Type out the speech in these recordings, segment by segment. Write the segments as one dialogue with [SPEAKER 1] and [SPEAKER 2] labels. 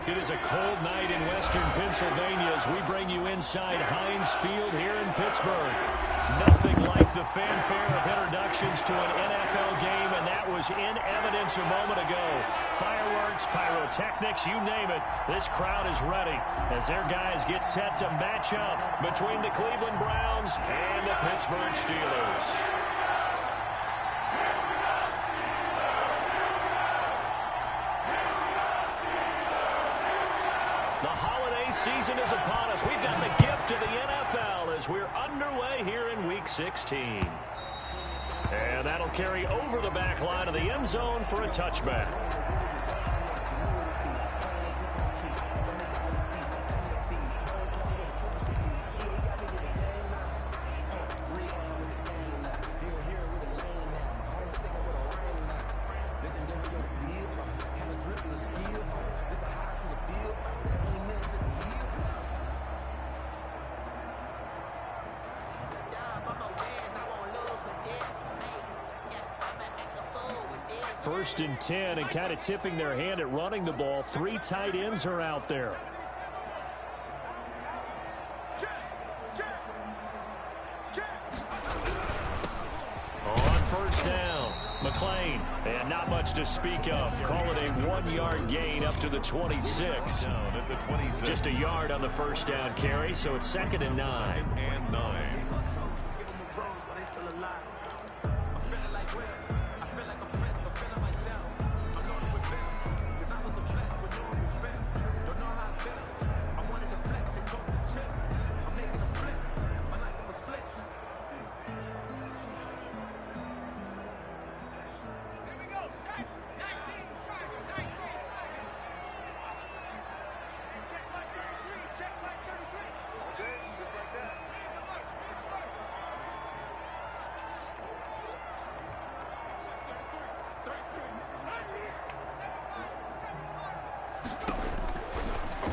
[SPEAKER 1] It is a cold night in western Pennsylvania as we bring you inside Heinz Field here in Pittsburgh. Nothing like the fanfare of introductions to an NFL game, and that was in evidence a moment ago. Fireworks, pyrotechnics, you name it. This crowd is ready as their guys get set to match up between the Cleveland Browns and the Pittsburgh Steelers. The holiday season is upon us. We've got the gift of the NFL as we're underway here in Week 16. And that'll carry over the back line of the end zone for a touchback. First and 10, and kind of tipping their hand at running the ball. 3 tight ends are out there. On first down, McLean, and not much to speak of. Call it a 1-yard gain up to the 26. Just a yard on the first down carry, so it's 2nd and 9.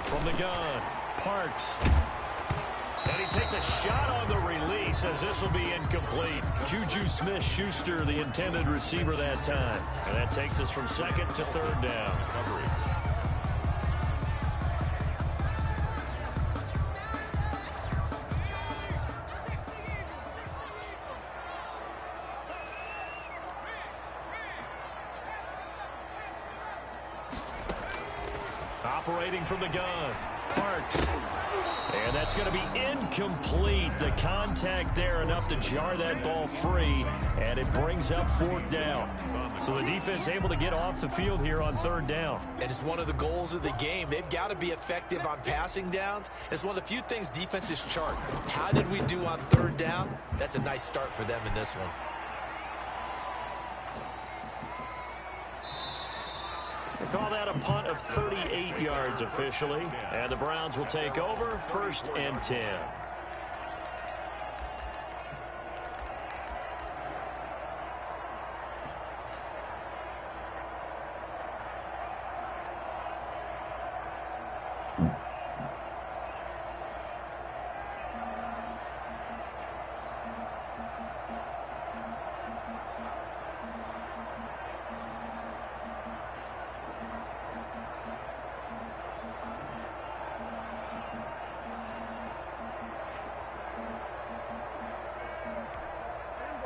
[SPEAKER 1] From the gun, Parks. And he takes a shot on the release as this will be incomplete. Juju Smith-Schuster, the intended receiver that time. And that takes us from 2nd to 3rd down. Operating from the gun, Parks. And that's going to be incomplete. The contact there enough to jar that ball free, and it brings up 4th down. So the defense able to get off the field here on 3rd down.
[SPEAKER 2] And it's one of the goals of the game. They've got to be effective on passing downs. It's one of the few things defenses chart. How did we do on 3rd down? That's a nice start for them in this one.
[SPEAKER 1] They call that a punt of 38 yards officially, and the Browns will take over 1st and 10.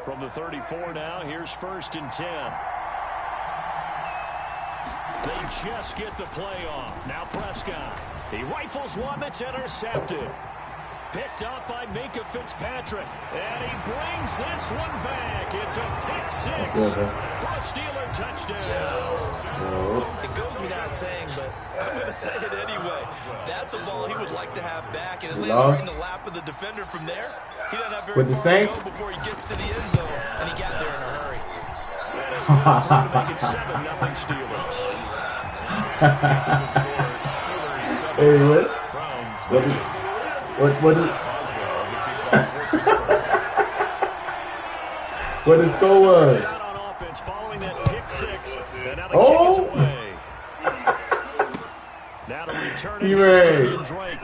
[SPEAKER 1] From the 34 now, here's 1st and 10. They just get the play off. Now Prescott. He rifles one that's intercepted. Picked up by Minkah Fitzpatrick. And he brings this one back. It's a pick 6 for a Steeler touchdown.
[SPEAKER 2] It goes without saying, but I'm going to say it anyway. That's a ball he would like to have back, and it lands right in the lap of the defender from there. He doesn't have very far to go before he gets to the end zone, and he got there in a hurry.
[SPEAKER 1] It's 7-0 Steelers.
[SPEAKER 3] Hey, what the score was? Oh!
[SPEAKER 1] Now to return it, Drake.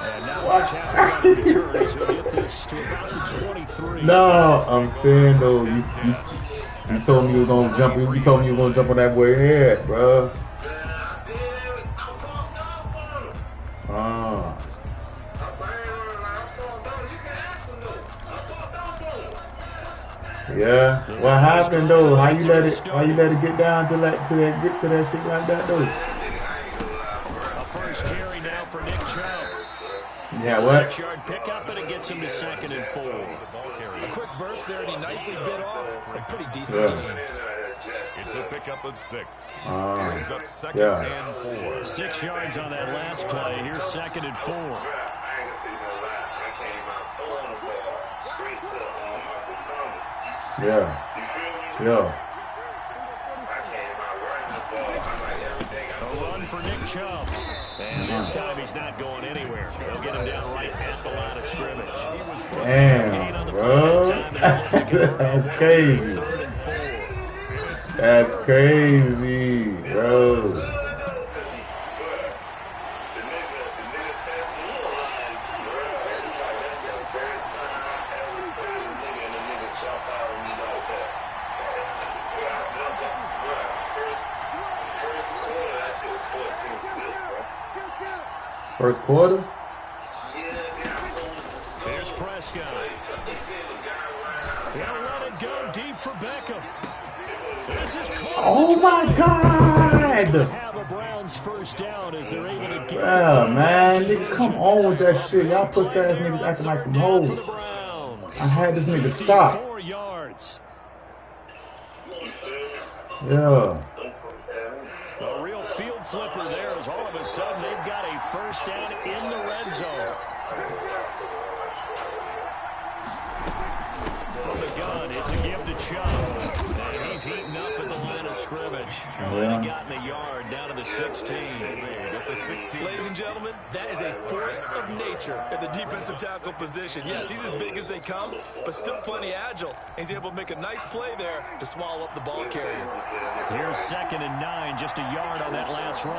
[SPEAKER 1] And now watch how he returns. He'll get this to about the 23.
[SPEAKER 3] No, I'm saying though, you told me you was gonna jump. You told me you were gonna jump on that boy's head, bro. Yeah. What happened though? How you let it get down to that shit like that though?
[SPEAKER 1] A first carry now for Nick Chubb.
[SPEAKER 3] Yeah, what?
[SPEAKER 1] 6-yard pickup, and it gets him to 2nd and 4.
[SPEAKER 2] A quick burst there, and he nicely bit off. A pretty decent game.
[SPEAKER 4] It's a pickup of 6.
[SPEAKER 3] Brings
[SPEAKER 4] up 2nd and 4.
[SPEAKER 1] 6 yards on that last play. Here's 2nd and 4.
[SPEAKER 3] Yeah. Yeah.
[SPEAKER 1] A run for Nick Chubb. And this time he's not going anywhere. They'll get him down right at the line of scrimmage.
[SPEAKER 3] Damn, bro. That's crazy. That's crazy, bro. First quarter?
[SPEAKER 1] Here's Prescott. They'll let it go deep for Beckham. This is close.
[SPEAKER 3] Oh my God!
[SPEAKER 1] Have a Browns first down as they're able to get
[SPEAKER 3] man, nigga, come on with that shit. Y'all pussy ass niggas acting like some hoes. I had this nigga stop.
[SPEAKER 1] 4 yards.
[SPEAKER 3] Yeah.
[SPEAKER 1] A real field flipper there as all of a sudden they've got a first down in the red zone. From the gun, it's a give to Chubb. And he's heating up at the line of scrimmage. And he got in a yard down to the 16.
[SPEAKER 2] Ladies and gentlemen, that is a force of nature at the defensive tackle position. Yes, he's as big as they come, but still plenty agile. He's able to make a nice play there to swallow up the ball carrier.
[SPEAKER 1] Here's 2nd and 9, just a yard on that last run.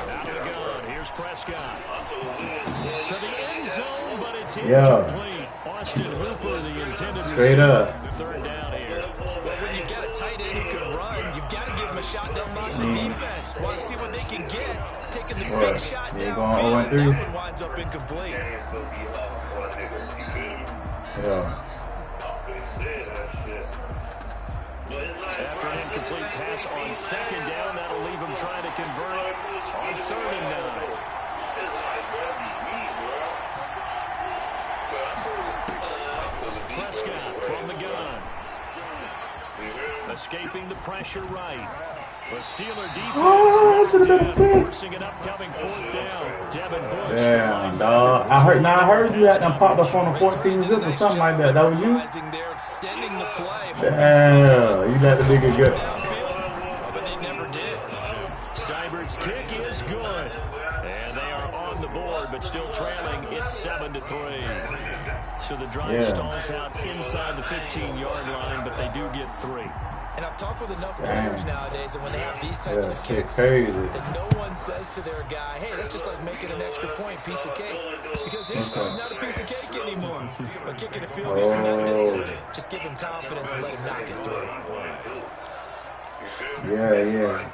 [SPEAKER 1] Out of the gun, here's Prescott. To the end zone, but it's incomplete. Austin Hooper, the intended receiver. 3rd down here.
[SPEAKER 2] Well, when you got a tight end who can run, you've got to give him a shotgun line to defense. Want to see what they can get. Taking the big shot downfield, and that one winds up incomplete.
[SPEAKER 3] Yeah.
[SPEAKER 1] After an incomplete pass on 2nd down, that'll leave him trying to convert on 3rd and 9. Prescott from the gun. Escaping the pressure right. The Steeler defense forcing an upcoming 4th down. Devin Bush.
[SPEAKER 3] Damn, dog. I heard you had them popped up on the 14 zip or something like that. That was you? Damn, you let the nigga get.
[SPEAKER 2] But they never did.
[SPEAKER 1] Seibert's kick is good. And they are on the board, but still trailing. It's 7-3. So the drive stalls out inside the 15-yard line, but they do get 3.
[SPEAKER 2] And I've talked with enough players nowadays that when they have these types of kicks, that no one says to their guy, hey, that's just like making an extra point, piece of cake. Because history's not a piece of cake anymore. But kicking a field goal from that distance, just give him confidence and let him knock it through.
[SPEAKER 3] Yeah.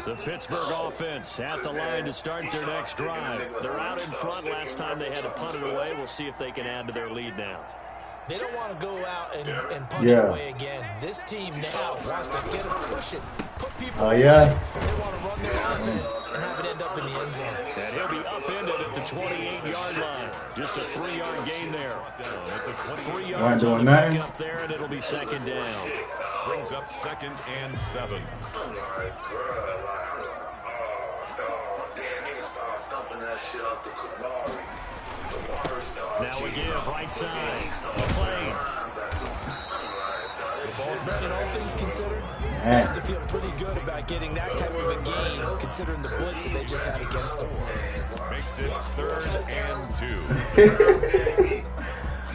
[SPEAKER 1] The Pittsburgh offense at the line to start their next drive. They're out in front. Last time they had to punt it away. We'll see if they can add to their lead now.
[SPEAKER 2] They don't want to go out and punt it away again. This team now wants to get it, push it, put people away. They want to run their offense and have it end up in the end zone.
[SPEAKER 1] And he'll be upended at the 28-yard line. Just a 3-yard gain there. 3 yards on the pick up there, and it'll be 2nd down.
[SPEAKER 4] Brings up 2nd and 7.
[SPEAKER 1] Now we give right side. McClain.
[SPEAKER 2] Brandon, all things considered, they have to feel pretty good about getting that type of a gain, considering the blitz that they just had against them.
[SPEAKER 4] Makes it 3rd and 2.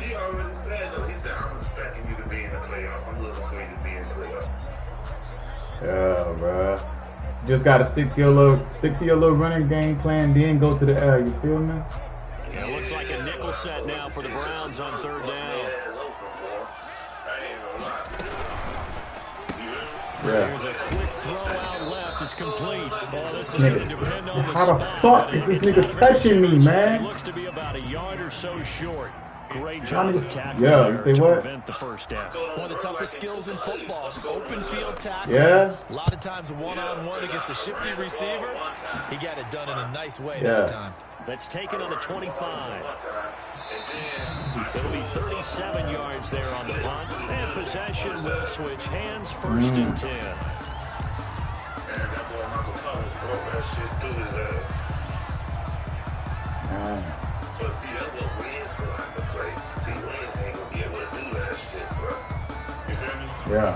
[SPEAKER 5] He already said, though. He said, I'm expecting you to be in the playoff. I'm looking for you to be in the playoff.
[SPEAKER 3] Yeah, bro. Just gotta stick to your little running game plan, then go to the air. You feel me?
[SPEAKER 1] Yeah, it looks like a nickel set now for the Browns on 3rd down.
[SPEAKER 3] Yeah.
[SPEAKER 1] Here's a quick throw out left. It's complete. Well, this is going to depend on the
[SPEAKER 3] How the fuck is this nigga touching me, man?
[SPEAKER 1] He looks to be about a yard or so short. Great job of tackling
[SPEAKER 3] you say
[SPEAKER 1] to
[SPEAKER 3] what?
[SPEAKER 1] prevent the first down.
[SPEAKER 2] One of the toughest skills in football. Open field tackle.
[SPEAKER 3] Yeah.
[SPEAKER 2] A lot of times one-on-one against a shifty receiver. He got it done in a nice way that time.
[SPEAKER 1] That's taken on the 25. It'll be 37 yards there on the punt. And possession will switch hands, first and 10.
[SPEAKER 5] And that boy Michael Thomas broke that shit through his ass. But see, that's what Wiz gonna have to play. See, Wiz ain't gonna be able to do that shit, bro. You feel me?
[SPEAKER 3] Yeah.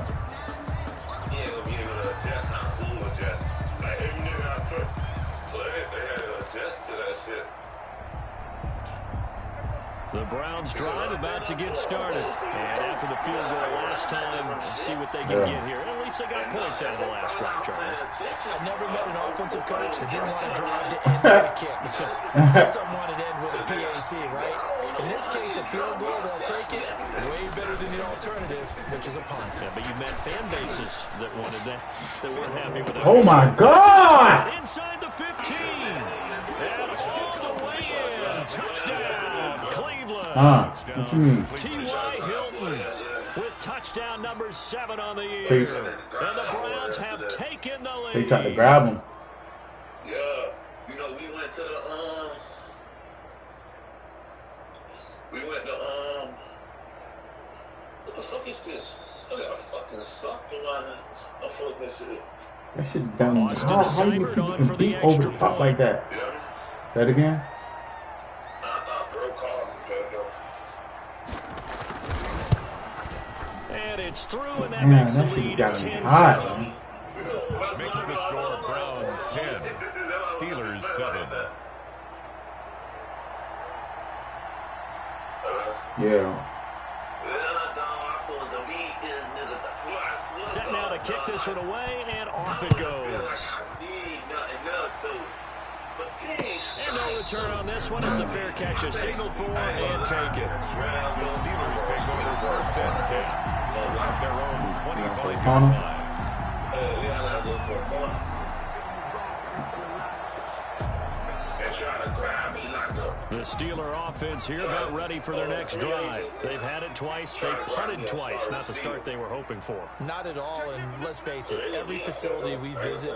[SPEAKER 5] He ain't gonna be able to adjust how cool adjust. Like every nigga I play, they had to adjust to that shit.
[SPEAKER 1] The Browns drive about to get started. And after the field goal last time, see what they can get here. At least they got points out of the last drive, Charles.
[SPEAKER 2] I've never met an offensive coach that didn't want to drive to end with a kick. Most of them wanted to end with a PAT, right? In this case, a field goal, they'll take it way better than the alternative, which is a punt.
[SPEAKER 1] Yeah, but you met fan bases that wanted that, that weren't happy with that.
[SPEAKER 3] Oh my God!
[SPEAKER 1] Inside the 15. And all the way in. Touchdown, Cleveland.
[SPEAKER 3] What you mean?
[SPEAKER 1] T.Y. Hilton with touchdown number 7 on the year. And the Browns have taken the lead.
[SPEAKER 3] They tried to grab him.
[SPEAKER 5] Yeah, you know, we went to what the fuck is this? I got a fucking sock around it. I'm fucking this shit.
[SPEAKER 3] That shit is down. How you
[SPEAKER 1] Seibert
[SPEAKER 3] keep
[SPEAKER 1] on
[SPEAKER 3] getting
[SPEAKER 1] for the
[SPEAKER 3] beat over the
[SPEAKER 1] extra
[SPEAKER 3] top like
[SPEAKER 1] point.
[SPEAKER 3] that?
[SPEAKER 5] Yeah.
[SPEAKER 3] Say it again.
[SPEAKER 5] Bro called me, gotta go.
[SPEAKER 1] And it's through, and that
[SPEAKER 3] Man,
[SPEAKER 1] makes the
[SPEAKER 3] that shit
[SPEAKER 1] lead
[SPEAKER 3] got
[SPEAKER 1] 10
[SPEAKER 3] me hot.
[SPEAKER 1] seconds.
[SPEAKER 4] Makes the score Browns 10, Steelers 7.
[SPEAKER 3] Yeah.
[SPEAKER 1] Set now to kick this one away, and off it goes. And no return on this one as the fair catch is signaled for and taken.
[SPEAKER 4] The Steelers take over first and 10. At their own 25-yard line.
[SPEAKER 1] The Steeler offense here about ready for their next drive. They've had it twice. They've punted twice. Not the start they were hoping for.
[SPEAKER 2] Not at all, and let's face it, every facility we visit,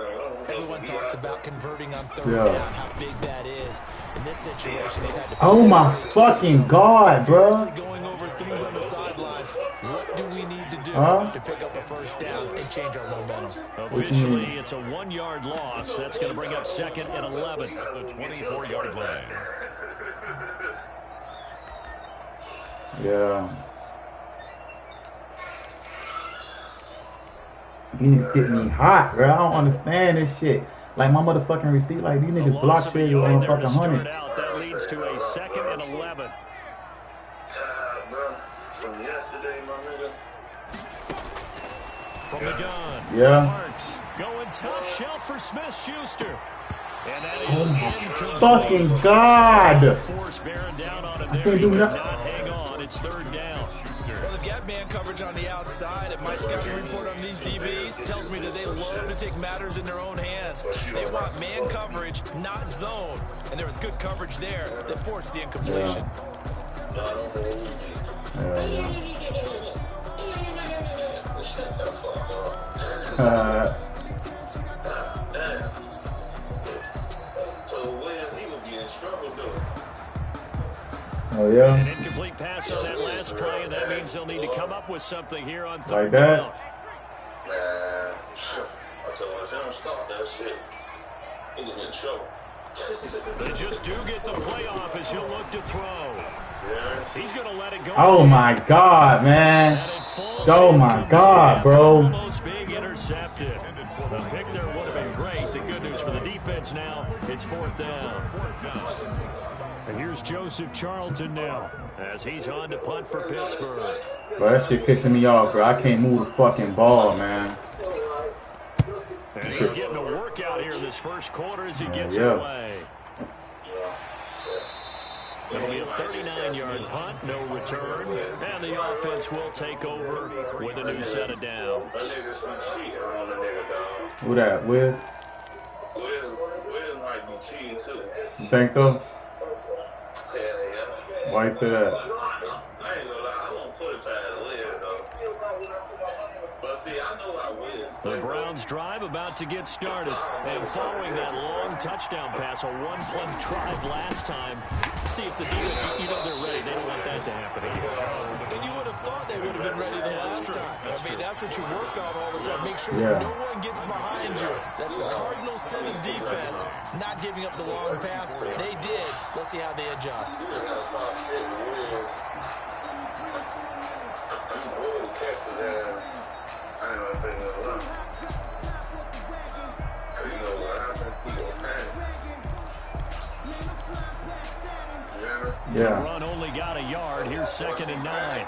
[SPEAKER 2] everyone talks about converting on third down, how big that is. In this situation, they've had to...
[SPEAKER 3] Oh my fucking God, bro.
[SPEAKER 2] Going over things on the sidelines. What do we need to do to pick up a first down and change our momentum?
[SPEAKER 1] Officially, it's a 1-yard loss. That's going to bring up 2nd and 11.
[SPEAKER 4] The 24-yard line.
[SPEAKER 3] Yeah. These get me hot, bro. I don't understand this shit. Like my motherfucking receipt, like these niggas block shit on fucking 100.
[SPEAKER 1] That leads to a 2nd and 11.
[SPEAKER 5] Bro, from yesterday, my nigga.
[SPEAKER 1] From the gun.
[SPEAKER 3] Yeah.
[SPEAKER 1] Parks going top shelf for Smith-Schuster. And that is incomplete.
[SPEAKER 3] Fucking God.
[SPEAKER 1] Force bearing down on him there.
[SPEAKER 3] can't
[SPEAKER 1] He
[SPEAKER 3] do
[SPEAKER 1] could
[SPEAKER 3] nothing.
[SPEAKER 1] not hang on. It's 3rd down.
[SPEAKER 2] Well, they've got man coverage on the outside, and my scouting report on these DBs tells me that they love to take matters in their own hands. They want man coverage, not zone. And there was good coverage there that forced the incompletion.
[SPEAKER 3] Oh yeah.
[SPEAKER 1] An incomplete pass on that last play, and that means they'll need to come up with something here on 3rd
[SPEAKER 3] Like that?
[SPEAKER 1] down.
[SPEAKER 5] I told her, don't stop that shit. He gonna get in trouble.
[SPEAKER 1] They just do get the playoff as he'll look to throw. He's going to let it go.
[SPEAKER 3] Oh my God, man. Oh my God, bro.
[SPEAKER 1] Almost being intercepted. The pick there would have been great. The good news for the defense now, it's 4th down. And here's Joseph Charlton now as he's on to punt for Pittsburgh.
[SPEAKER 3] Bro, that shit pissing me off, bro. I can't move the fucking ball, man.
[SPEAKER 1] And he's getting a workout here in this first quarter as he gets it away. It'll be a 39-yard punt, no return, and the offense will take over with a new set of downs.
[SPEAKER 3] Who that, Wiz?
[SPEAKER 5] Wiz might be cheating too.
[SPEAKER 3] You think so?
[SPEAKER 5] Yeah.
[SPEAKER 3] Why you say that?
[SPEAKER 5] I ain't gonna lie, I won't put it past Wiz though. But see, I know how Wiz.
[SPEAKER 1] The Browns drive about to get started, and following that long touchdown pass, a one-play drive last time, see if the defense, you know they're ready. They don't want that to happen again.
[SPEAKER 2] And you would have thought they would have been ready the last time. I mean, that's what you work on all the time. Make sure that no one gets behind you. That's the cardinal sin of defense, not giving up the long pass. They did. Let's see how they adjust.
[SPEAKER 1] The run only got a yard. Here's 2nd and 9.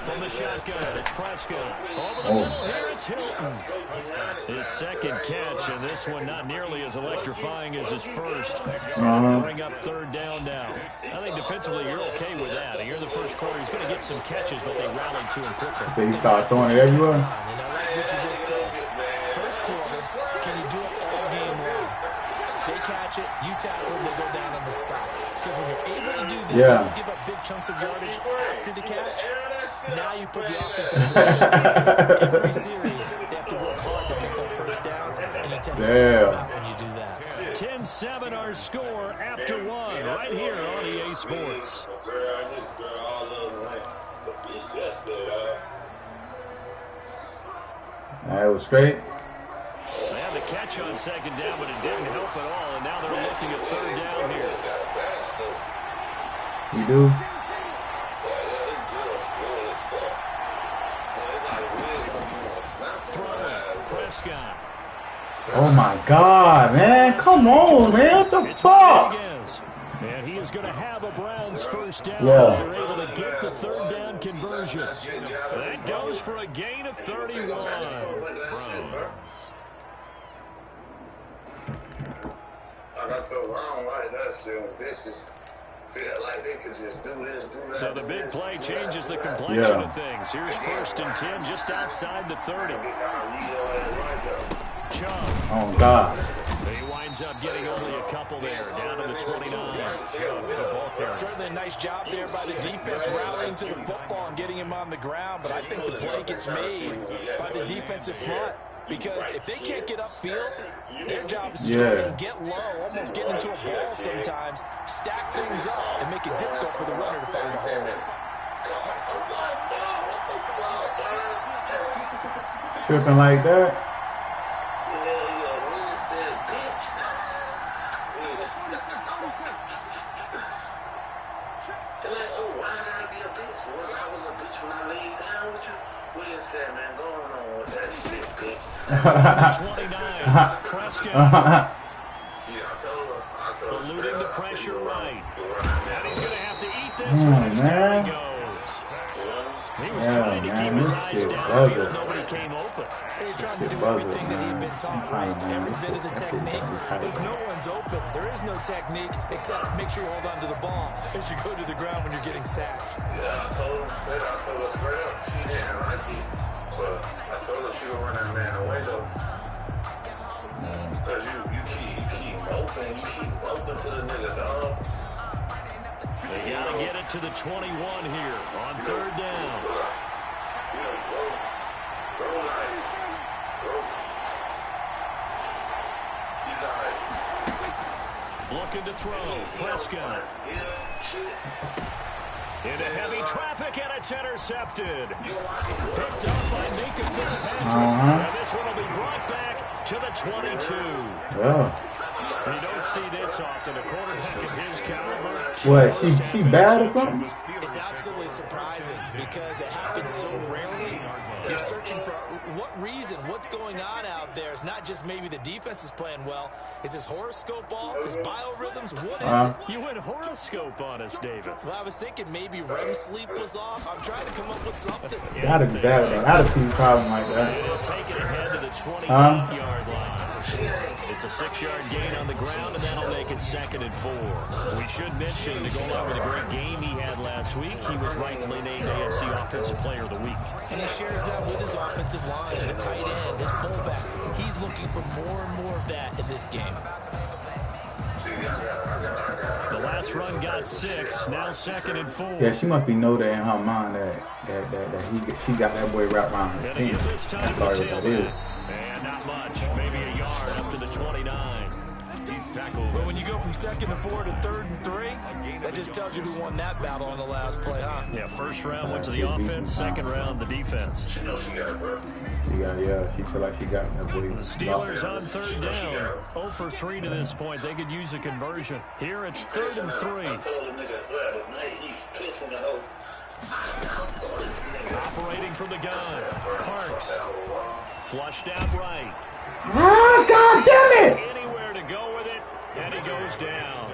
[SPEAKER 1] From the shotgun, it's Prescott. Over the middle here, it's Hilton. His second catch, and this one not nearly as electrifying as his first. Bring up 3rd down now. I think defensively you're okay with that. Here in the first quarter, he's going to get some catches, but they rallied to him quickly.
[SPEAKER 3] So you start throwing it everywhere?
[SPEAKER 2] And I like what you just said. First quarter, can you do it all game long? They catch it, you tackle, they go down on the spot. Because when you're able to do that, you don't give up big chunks of yardage after the catch. Now you put the offense in position. Every series, they have to work hard to pick up first downs, and you tend to start out when you do that.
[SPEAKER 1] 10-7 our score after 1 right here on EA Sports.
[SPEAKER 3] That was straight.
[SPEAKER 1] They had the catch on 2nd down, but it didn't help at all, and now they're looking at 3rd down here.
[SPEAKER 3] You do?
[SPEAKER 1] Throwing, Prescott.
[SPEAKER 3] Oh my God, man. Come on, man. What the fuck?
[SPEAKER 1] And he is going to have a Browns first down as they're able to get the 3rd down conversion. That goes for a gain of 31. So the big play changes the complexion of things. Here's 1st and 10 just outside the 30. Chubb.
[SPEAKER 3] Oh, God.
[SPEAKER 1] He winds up getting only a couple there, down to the 29.
[SPEAKER 2] Certainly a nice job there by the defense rallying to the football and getting him on the ground, but I think the play gets made by the defensive front. Because if they can't get upfield, their job is to try and get low, almost get into a ball sometimes, stack things up, and make it difficult for the runner to find a hole.
[SPEAKER 3] Tripping like that.
[SPEAKER 1] Prescott. Eluding the pressure right. And he's going to have to eat this one as down he goes. He was trying to keep his eyes downfield. Nobody came open.
[SPEAKER 2] He's trying to do everything that he'd been taught, right? Every bit of the technique. But if no one's open, there is no technique except make sure you hold on to the ball as you go to the ground when you're getting sacked.
[SPEAKER 5] Yeah, I told her straight up. She didn't like it. But I told her she would run that man away, though. Because you keep open. You keep open to the nigga, dog.
[SPEAKER 1] They got to get it to the 21 here on 3rd down. Looking to throw. Prescott. Into heavy traffic, and it's intercepted. Picked up by Minkah Fitzpatrick. And this one will be brought back to the 22. You don't see this often. A quarterback of his caliber.
[SPEAKER 3] What, she bad or something?
[SPEAKER 2] It's absolutely surprising because it happens so rarely. You're searching for what reason, what's going on out there. It's not just maybe the defense is playing well. Is his horoscope off? His biorhythms? What is it?
[SPEAKER 1] You went horoscope on us, David.
[SPEAKER 2] Well, I was thinking maybe REM sleep was off. I'm trying to come up with something.
[SPEAKER 3] Gotta be bad. Gotta be a problem like that.
[SPEAKER 1] They'll take it ahead to the 28-yard line. It's a 6-yard gain on the ground, and that'll make it 2nd and 4. We should mention, to go along with a great game he had last week, he was rightfully named AFC Offensive Player of the Week.
[SPEAKER 2] And he shares that with his offensive line, the tight end, his fullback. He's looking for more and more of that in this game.
[SPEAKER 1] The last run got 6, now 2nd and 4.
[SPEAKER 3] Yeah, she must be know that in her mind that she got that boy wrapped around her finger. That's probably what that is.
[SPEAKER 1] And not much, maybe a yard up to the 29. He's tackled.
[SPEAKER 2] But when you go from 2nd and 4 to 3rd and 3, that just tells you who won that battle on the last play, huh?
[SPEAKER 1] Yeah, first round went to the offense, second round the defense.
[SPEAKER 3] She feel like she got that boy.
[SPEAKER 1] The Steelers on 3rd down. 0 for 3 to this point. They could use a conversion. Here it's 3rd and 3. Operating from the gun. Parks. Flushed out right.
[SPEAKER 3] Oh, God damn it!
[SPEAKER 1] Anywhere to go with it, and he goes down.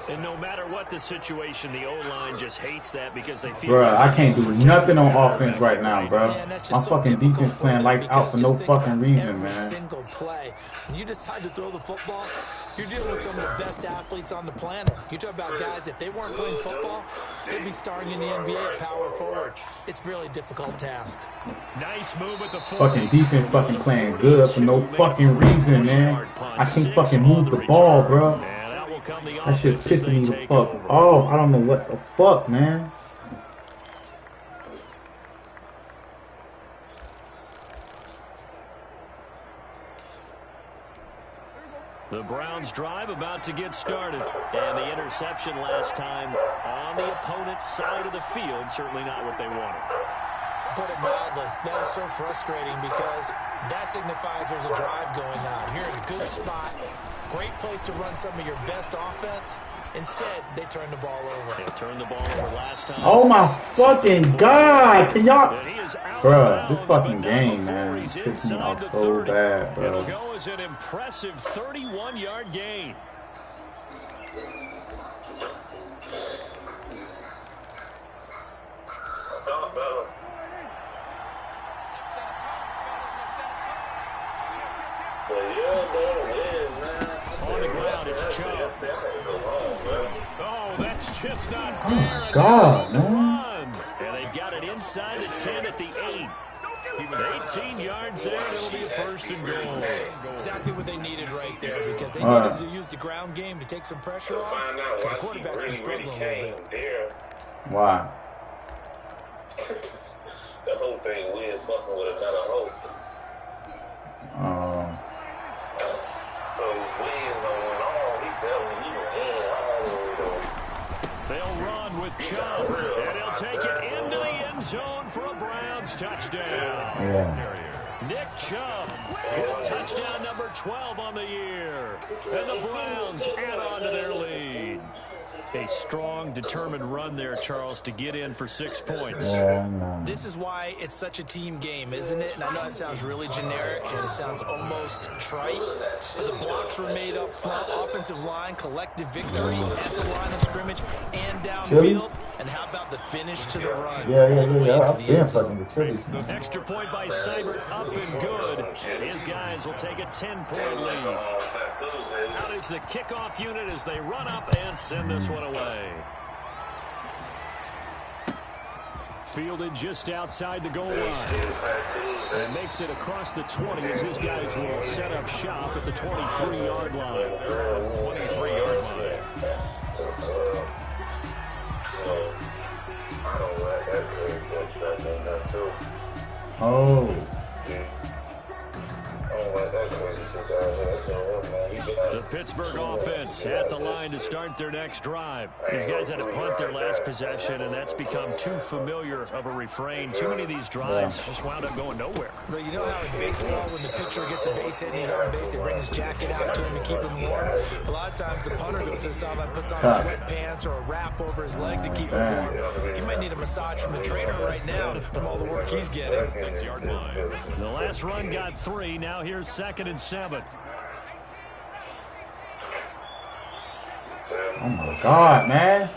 [SPEAKER 1] And no matter what the situation, the O-line just hates that because they feel...
[SPEAKER 3] Bruh, I can't do nothing on offense right now, bro. My fucking defense playing lights out for no fucking reason, man.
[SPEAKER 2] Single play. When you decide to throw the football, you're dealing with some of the best athletes on the planet. You talk about guys, if they weren't playing football, they'd be starring in the NBA at power forward. It's a really difficult task.
[SPEAKER 1] Nice move at the
[SPEAKER 3] fucking defense fucking playing good for no fucking reason, man. I can't fucking move the ball, bro. That shit's pissing me the fuck off. I don't know what the fuck, man.
[SPEAKER 1] The Browns drive about to get started. And the interception last time on the opponent's side of the field. Certainly not what they wanted.
[SPEAKER 2] Put it mildly, that is so frustrating because that signifies there's a drive going on. You're in a good spot. Great place to run some of your best offense. Instead, they turn the ball over.
[SPEAKER 1] They turned the ball over last time.
[SPEAKER 3] Oh my fucking God! Can y'all... Bruh, this fucking game, man, is pissing me off so bad, bro.
[SPEAKER 1] It'll go as an impressive 31-yard gain. On the ground, it's Chubb. Oh, that's just not fair.
[SPEAKER 3] Oh, God, man.
[SPEAKER 1] And they've got it inside the 10 at the 8. With 18 yards there, it'll be a 1st and goal.
[SPEAKER 2] Exactly what they needed right there because they needed to use the ground game to take some pressure off because the quarterback's been struggling a little bit.
[SPEAKER 3] Why?
[SPEAKER 5] The whole thing weird fucking with another hope.
[SPEAKER 1] They'll run with Chubb, and he'll take it into the end zone for a Browns touchdown.
[SPEAKER 3] Yeah.
[SPEAKER 1] Nick Chubb with touchdown number 12 on the year. And the Browns add on to their lead. A strong, determined run there, Charles, to get in for 6 points.
[SPEAKER 2] This is why it's such a team game, isn't it? And I know it sounds really generic and it sounds almost trite, but the blocks were made up front, offensive line, collective victory at the line of scrimmage and downfield. And how about the finish to the run?
[SPEAKER 1] Extra point by Seibert, up and good. His guys will take a 10-point lead. Out is the kickoff unit as they run up and send this one away. Fielded just outside the goal line. And makes it across the 20 as his guys will set up shop at the 23-yard line. 23-yard line.
[SPEAKER 5] I don't like that too.
[SPEAKER 3] Oh.
[SPEAKER 1] The Pittsburgh offense at the line to start their next drive. These guys had to punt their last possession, and that's become too familiar of a refrain. Too many of these drives just wound up going nowhere.
[SPEAKER 2] But you know how in baseball, when the pitcher gets a base hit and he's on base, they bring his jacket out to him to keep him warm. A lot of times the punter goes to the sideline, puts on sweatpants or a wrap over his leg to keep him warm. He might need a massage from the trainer right now from all the work he's getting.
[SPEAKER 1] 6-yard line. The last run got 3. Now here's 2nd and 7.
[SPEAKER 3] Oh my God, man.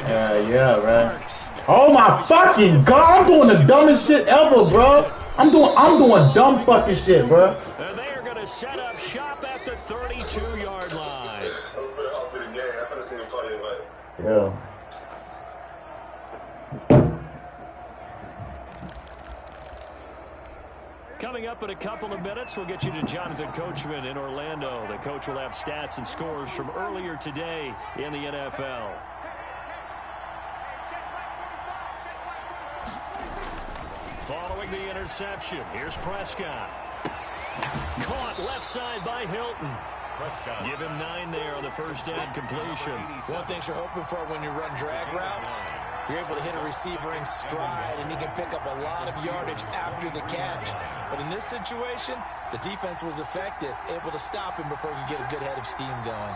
[SPEAKER 3] Yeah, right. Oh my fucking god! I'm doing the dumbest shit ever, bro. I'm doing dumb fucking shit, bro.
[SPEAKER 1] And they are going to set up shop at the 32-yard line.
[SPEAKER 3] Yeah.
[SPEAKER 1] Coming up in a couple of minutes, we'll get you to Jonathan Coachman in Orlando. The coach will have stats and scores from earlier today in the NFL. Following the interception, here's Prescott. Caught left side by Hilton.
[SPEAKER 4] Prescott.
[SPEAKER 1] Give him 9 there on the first down completion.
[SPEAKER 2] One thing you're hoping for when you run drag routes, you're able to hit a receiver in stride, and he can pick up a lot of yardage after the catch. But in this situation, the defense was effective, able to stop him before he could get a good head of steam going.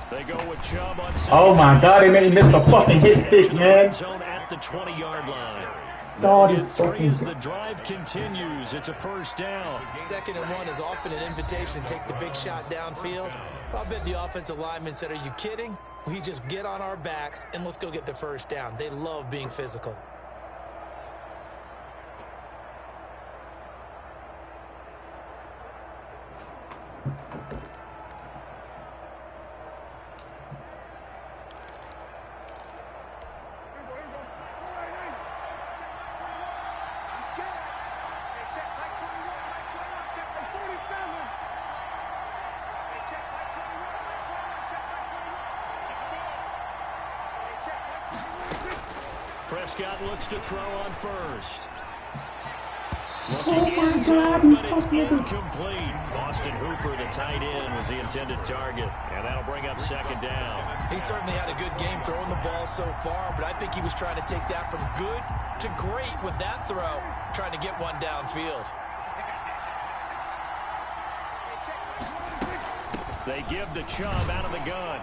[SPEAKER 1] They go with Chubb on
[SPEAKER 3] Oh my god, they made me miss the fucking hit stick, man.
[SPEAKER 1] Zone at the 20-yard line.
[SPEAKER 3] God,
[SPEAKER 1] Get
[SPEAKER 3] this
[SPEAKER 1] 3
[SPEAKER 3] fucking...
[SPEAKER 1] as the drive continues. It's a first down.
[SPEAKER 2] 2nd and 1 is often an invitation to take the big shot downfield. I bet the offensive lineman said, "Are you kidding? We just get on our backs and let's go get the first down." They love being physical.
[SPEAKER 1] Prescott looks to throw on first.
[SPEAKER 3] Oh my god,
[SPEAKER 1] But it's incomplete. Austin Hooper, the tight end, was the intended target. And that'll bring up 2nd down.
[SPEAKER 2] He certainly had a good game throwing the ball so far, but I think he was trying to take that from good to great with that throw, trying to get one downfield.
[SPEAKER 1] They give the Chubb out of the gun.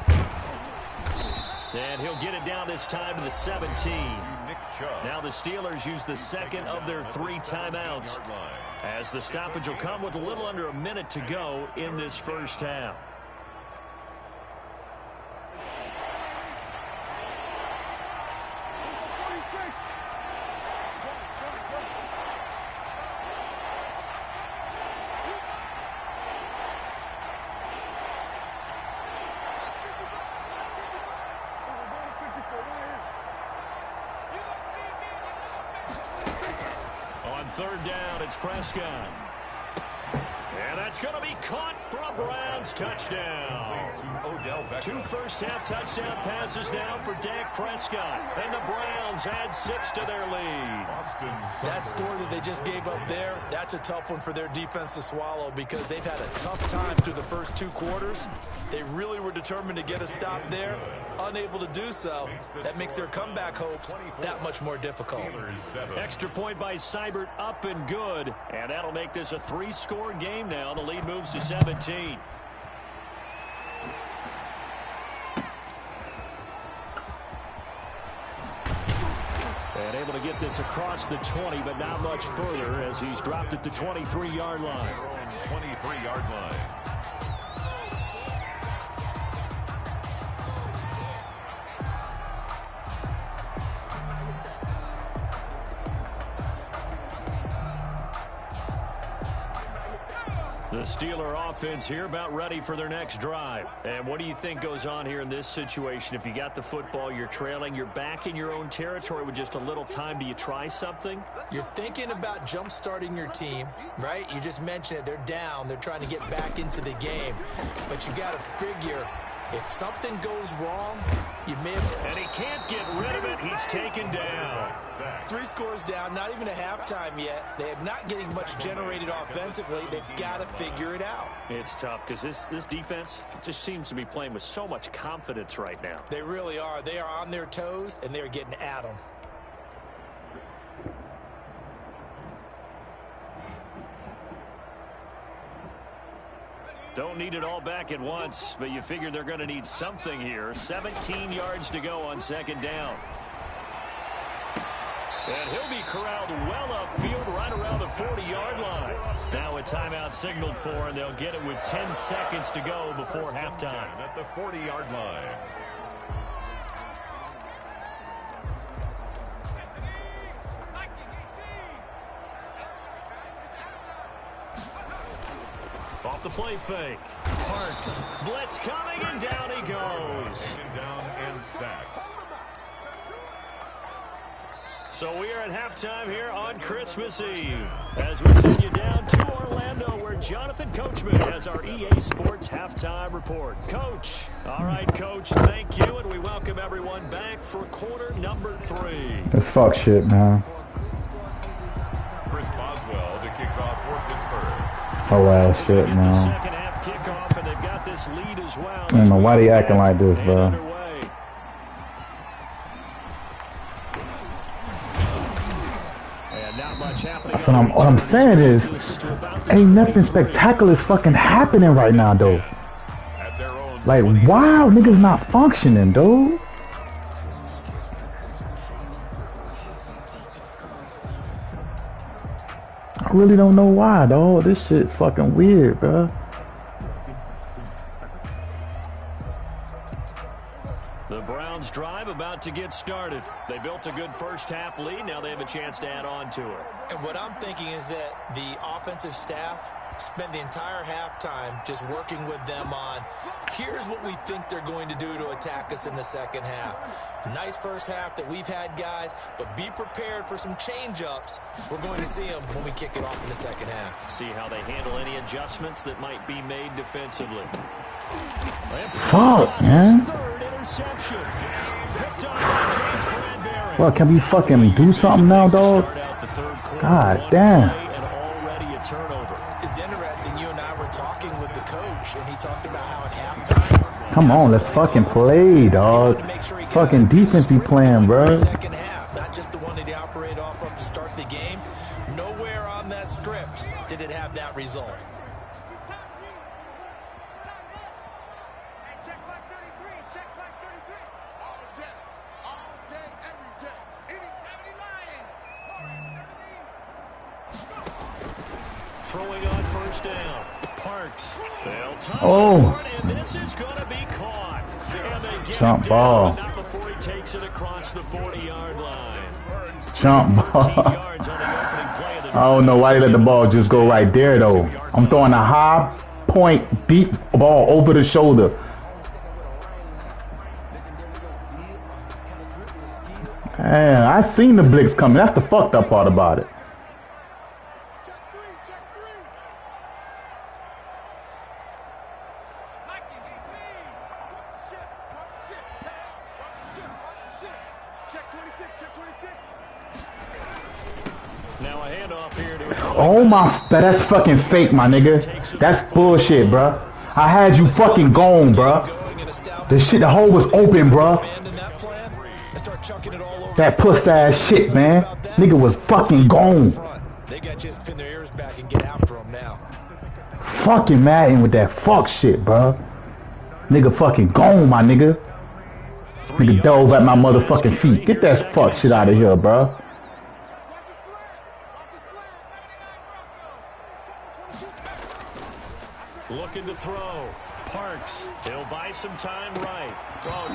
[SPEAKER 1] And he'll get it down this time to the 17. Now the Steelers use the 2nd of their 3 timeouts, as the stoppage will come with a little under a minute to go in this first half. On 3rd down, it's Prescott. And that's going to be caught for a Browns touchdown. 2 first-half touchdown passes now for Dak Prescott. And the Browns add 6 to their lead.
[SPEAKER 2] That score that they just gave up there, that's a tough one for their defense to swallow, because they've had a tough time through the first 2 quarters. They really were determined to get a stop there. Unable to do so. That makes their comeback hopes that much more difficult.
[SPEAKER 1] Extra point by Seibert, up and good. And that'll make this a 3-score game now. The lead moves to 17. And able to get this across the 20, but not much further, as he's dropped at the 23-yard line.
[SPEAKER 4] 23-yard line.
[SPEAKER 1] The Steeler offense here about ready for their next drive. And what do you think goes on here in this situation? If you got the football, you're trailing, you're back in your own territory with just a little time. Do you try something?
[SPEAKER 2] You're thinking about jump-starting your team, right? You just mentioned it. They're down. They're trying to get back into the game. But you got to figure, if something goes wrong, you may have...
[SPEAKER 1] And he can't get rid of it. He's taken down.
[SPEAKER 2] 3 scores down, not even a halftime yet. They are not getting much generated offensively. They've got to figure it out.
[SPEAKER 1] It's tough because this defense just seems to be playing with so much confidence right now.
[SPEAKER 2] They really are. They are on their toes, and they're getting at them.
[SPEAKER 1] Don't need it all back at once, but you figure they're going to need something here. 17 yards to go on 2nd down. And he'll be corralled well upfield right around the 40-yard line. Now a timeout signaled for, and they'll get it with 10 seconds to go before halftime.
[SPEAKER 4] At the 40-yard line.
[SPEAKER 1] Off the play fake. Parks. Blitz coming, and down he goes.
[SPEAKER 4] Taken down and sacked.
[SPEAKER 1] So we are at halftime here on Christmas Eve as we send you down to Orlando where Jonathan Coachman has our EA Sports halftime report. Coach. All right, Coach, thank you, and we welcome everyone back for quarter number 3.
[SPEAKER 3] That's fuck shit, man.
[SPEAKER 4] Chris Boswell to kick off for Pittsburgh.
[SPEAKER 3] Oh, ass shit, man.
[SPEAKER 1] Second half kickoff, and they've got this lead as well.
[SPEAKER 3] I don't know why they acting like this, bro. What I'm saying is, ain't nothing spectacular is fucking happening right now, though. Like, wow, niggas not functioning, dude. I really don't know why, dog. This shit fucking weird, bro.
[SPEAKER 1] The Browns drive about to get started. They built a good first half lead. Now they have a chance to add on to it.
[SPEAKER 2] And what I'm thinking is that the offensive staff spent the entire halftime just working with them on, here's what we think they're going to do to attack us in the second half. Nice first half that we've had, guys, but be prepared for some change-ups. We're going to see them when we kick it off in the second half.
[SPEAKER 1] See how they handle any adjustments that might be made defensively.
[SPEAKER 3] Fuck, man.
[SPEAKER 1] Third interception. Picked up by James Bradbury.
[SPEAKER 3] Well, can we fucking do something now, dog? God damn.
[SPEAKER 1] And already a turnover.
[SPEAKER 2] It's interesting. You and I were talking with the coach, and he talked about how at halftime.
[SPEAKER 3] Come on, let's fucking play, dog. Fucking defense be playing, bro.
[SPEAKER 2] Second half, not just the one that he operated off of to start the game. Nowhere on that script did it have that result.
[SPEAKER 1] Throwing on first down. Parks. They'll toss it, and this is going to be caught. And they get
[SPEAKER 3] Jump
[SPEAKER 1] it
[SPEAKER 3] ball.
[SPEAKER 1] down, not before he takes it across the 40-yard line.
[SPEAKER 3] Jump ball. I don't know why they let the ball just go right there, though. I'm throwing a high point, deep ball over the shoulder. Man, I seen the blitz coming. That's the fucked up part about it.
[SPEAKER 1] Now a handoff here to
[SPEAKER 3] Oh my, that's fucking fake, my nigga. That's bullshit, bruh. I had you fucking gone, bruh. The shit, the hole was open, bruh. That puss ass shit, man. Nigga was fucking gone.
[SPEAKER 2] They got just pin their ears back and get after him now.
[SPEAKER 3] Fucking Madden with that fuck shit, bruh. Nigga fucking gone, my nigga. Nigga dove at my motherfucking feet. Get that fuck shit out of here, bruh.
[SPEAKER 1] looking to throw. Parks. He'll buy some time right. Oh,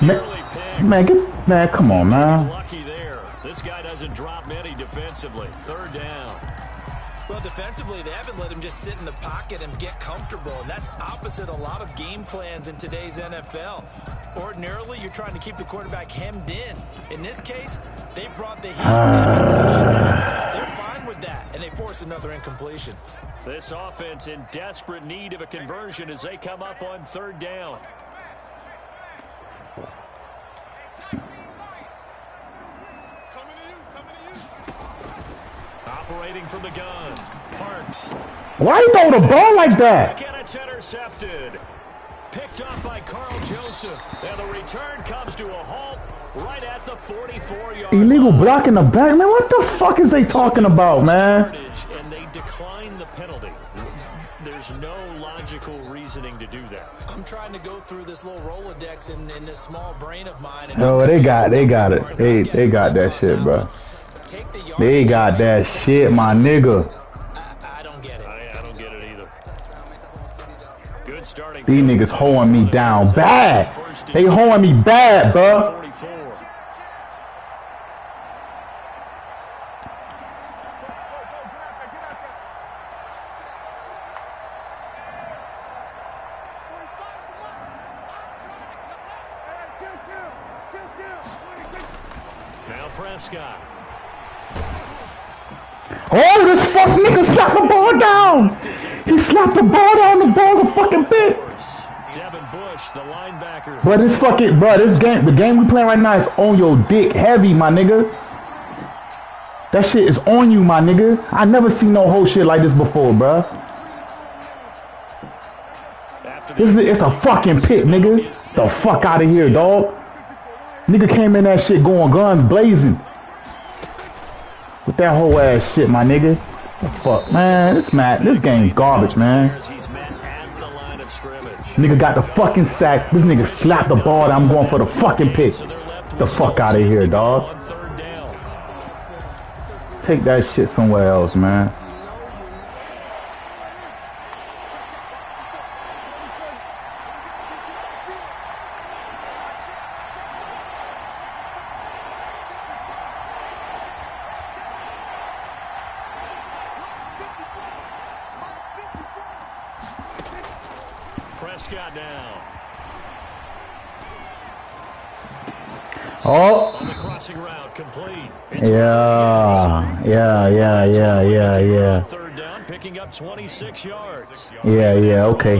[SPEAKER 3] man, come on, man.
[SPEAKER 1] Lucky there. This guy doesn't drop many defensively. Third down.
[SPEAKER 2] Well, defensively, they haven't let him just sit in the pocket and get comfortable, and that's opposite a lot of game plans in today's NFL. Ordinarily, you're trying to keep the quarterback hemmed in. In this case, they brought the heat, and if he pushes out, they're fine with that, and they force another incompletion.
[SPEAKER 1] This offense in desperate need of a conversion as they come up on third down. Operating from the gun, Parks.
[SPEAKER 3] Why you throw the ball like that?
[SPEAKER 1] And it's intercepted. Picked up by Carl Joseph. And the return comes to a halt right at the 44-yard line.
[SPEAKER 3] Illegal block in the back, man. What the fuck is they talking about, man?
[SPEAKER 1] And they decline the penalty. There's no logical reasoning to do that.
[SPEAKER 2] I'm trying to go through this little Rolodex in this small brain of mine. And
[SPEAKER 3] no, they got it. They got that shit, bro.
[SPEAKER 2] take the yardage.
[SPEAKER 3] They got that shit, my nigga.
[SPEAKER 2] I don't get it.
[SPEAKER 1] I don't get it either. Good starting.
[SPEAKER 3] These niggas holding me down bad. They holding me bad, bro.
[SPEAKER 1] 44. Now Prescott.
[SPEAKER 3] Oh, this fuck nigga slapped the ball down. He slapped the ball down. The ball's a fucking bitch.
[SPEAKER 1] Devin Bush, the linebacker.
[SPEAKER 3] But this fucking, bro, this game, the game we playing right now is on your dick heavy, my nigga. That shit is on you, my nigga. I never seen no whole shit like this before, bro. It's a fucking pit, nigga. The fuck out of here, dog. Nigga came in that shit going guns blazing. With that whole ass shit, my nigga. The fuck, man. This game garbage, man. Nigga got the fucking sack. This nigga slapped the ball. I'm going for the fucking pick. The fuck out of here, dog. Take that shit somewhere else, man.
[SPEAKER 1] Prescott now.
[SPEAKER 3] Oh.
[SPEAKER 1] On the crossing route, complete.
[SPEAKER 3] Yeah.
[SPEAKER 1] Third down, picking up 26 yards.
[SPEAKER 3] Yeah, okay.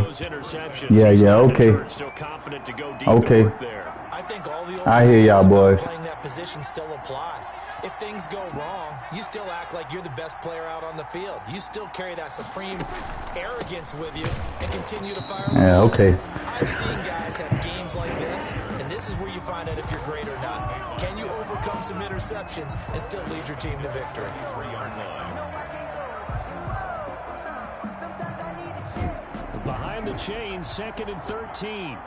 [SPEAKER 3] Yeah, okay.
[SPEAKER 1] Still confident to go deep
[SPEAKER 3] Okay.
[SPEAKER 1] there.
[SPEAKER 2] I think all the
[SPEAKER 3] I hear y'all, boys.
[SPEAKER 2] playing that position still apply. If things go wrong, you still act like you're the best player out on the field. You still carry that supreme arrogance with you and continue to fire.
[SPEAKER 3] Yeah, okay.
[SPEAKER 2] I've seen guys have games like this, and this is where you find out if you're great or not. Can you overcome some interceptions and still lead your team to victory?
[SPEAKER 1] Behind the chains, 2nd and 13.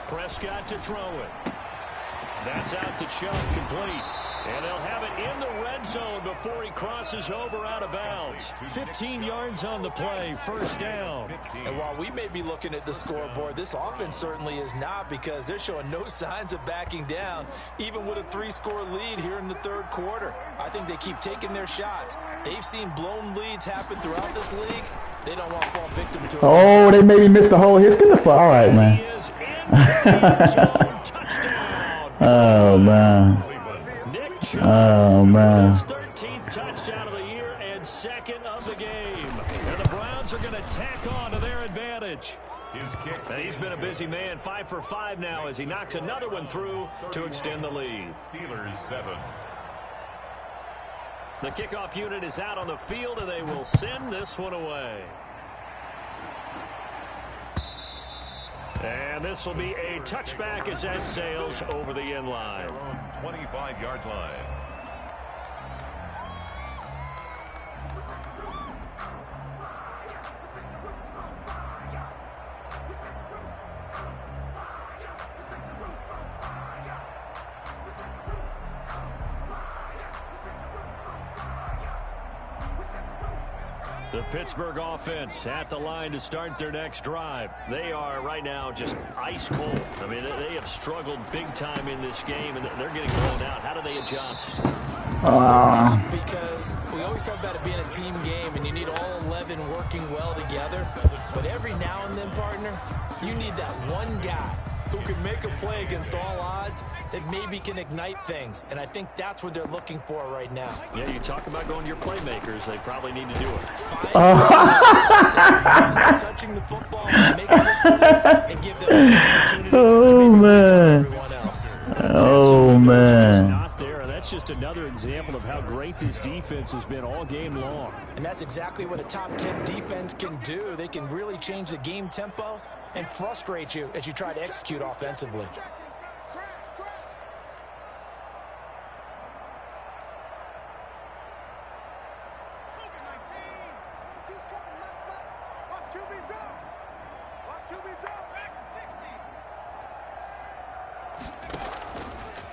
[SPEAKER 1] Prescott to throw it. That's out to Chubb, complete. And they'll have it in the red zone before he crosses over out of bounds. 15 yards on the play, first down.
[SPEAKER 2] And while we may be looking at the scoreboard, this offense certainly is not, because they're showing no signs of backing down, even with a 3-score lead here in the third quarter. I think they keep taking their shots. They've seen blown leads happen throughout this league. They don't want to fall victim to it.
[SPEAKER 3] Oh, they made me miss the whole hit. Get the fuck. All right, man.
[SPEAKER 1] He is into touchdown.
[SPEAKER 3] Oh, man.
[SPEAKER 1] Nick Chubb,
[SPEAKER 3] Oh, man.
[SPEAKER 1] his 13th touchdown of the year and 2nd of the game. And the Browns are going to tack on to their advantage.
[SPEAKER 4] His kick.
[SPEAKER 1] And he's been a busy man, 5 for 5 now as he knocks another one through to extend the lead.
[SPEAKER 4] Steelers 7.
[SPEAKER 1] The kickoff unit is out on the field, and they will send this one away. And this will be a touchback as that sails over the end line.
[SPEAKER 4] 25-yard line.
[SPEAKER 1] The Pittsburgh offense at the line to start their next drive. They are right now just ice cold. I mean, they have struggled big time in this game, and they're getting blown out. How do they adjust?
[SPEAKER 2] Because we always talk about it being a team game, and you need all 11 working well together. But every now and then, partner, you need that one guy who can make a play against all odds that maybe can ignite things. And I think that's what they're looking for right now.
[SPEAKER 1] Yeah, you talk about going to your playmakers. They probably need to do it.
[SPEAKER 2] Find someone that's used to touching the football and makes big plays and give them an opportunity to maybe reach on everyone else.
[SPEAKER 3] Oh, man.
[SPEAKER 1] Not there, and that's just another example of how great this defense has been all game long.
[SPEAKER 2] And that's exactly what a top 10 defense can do. They can really change the game tempo and frustrate you as you try to execute offensively.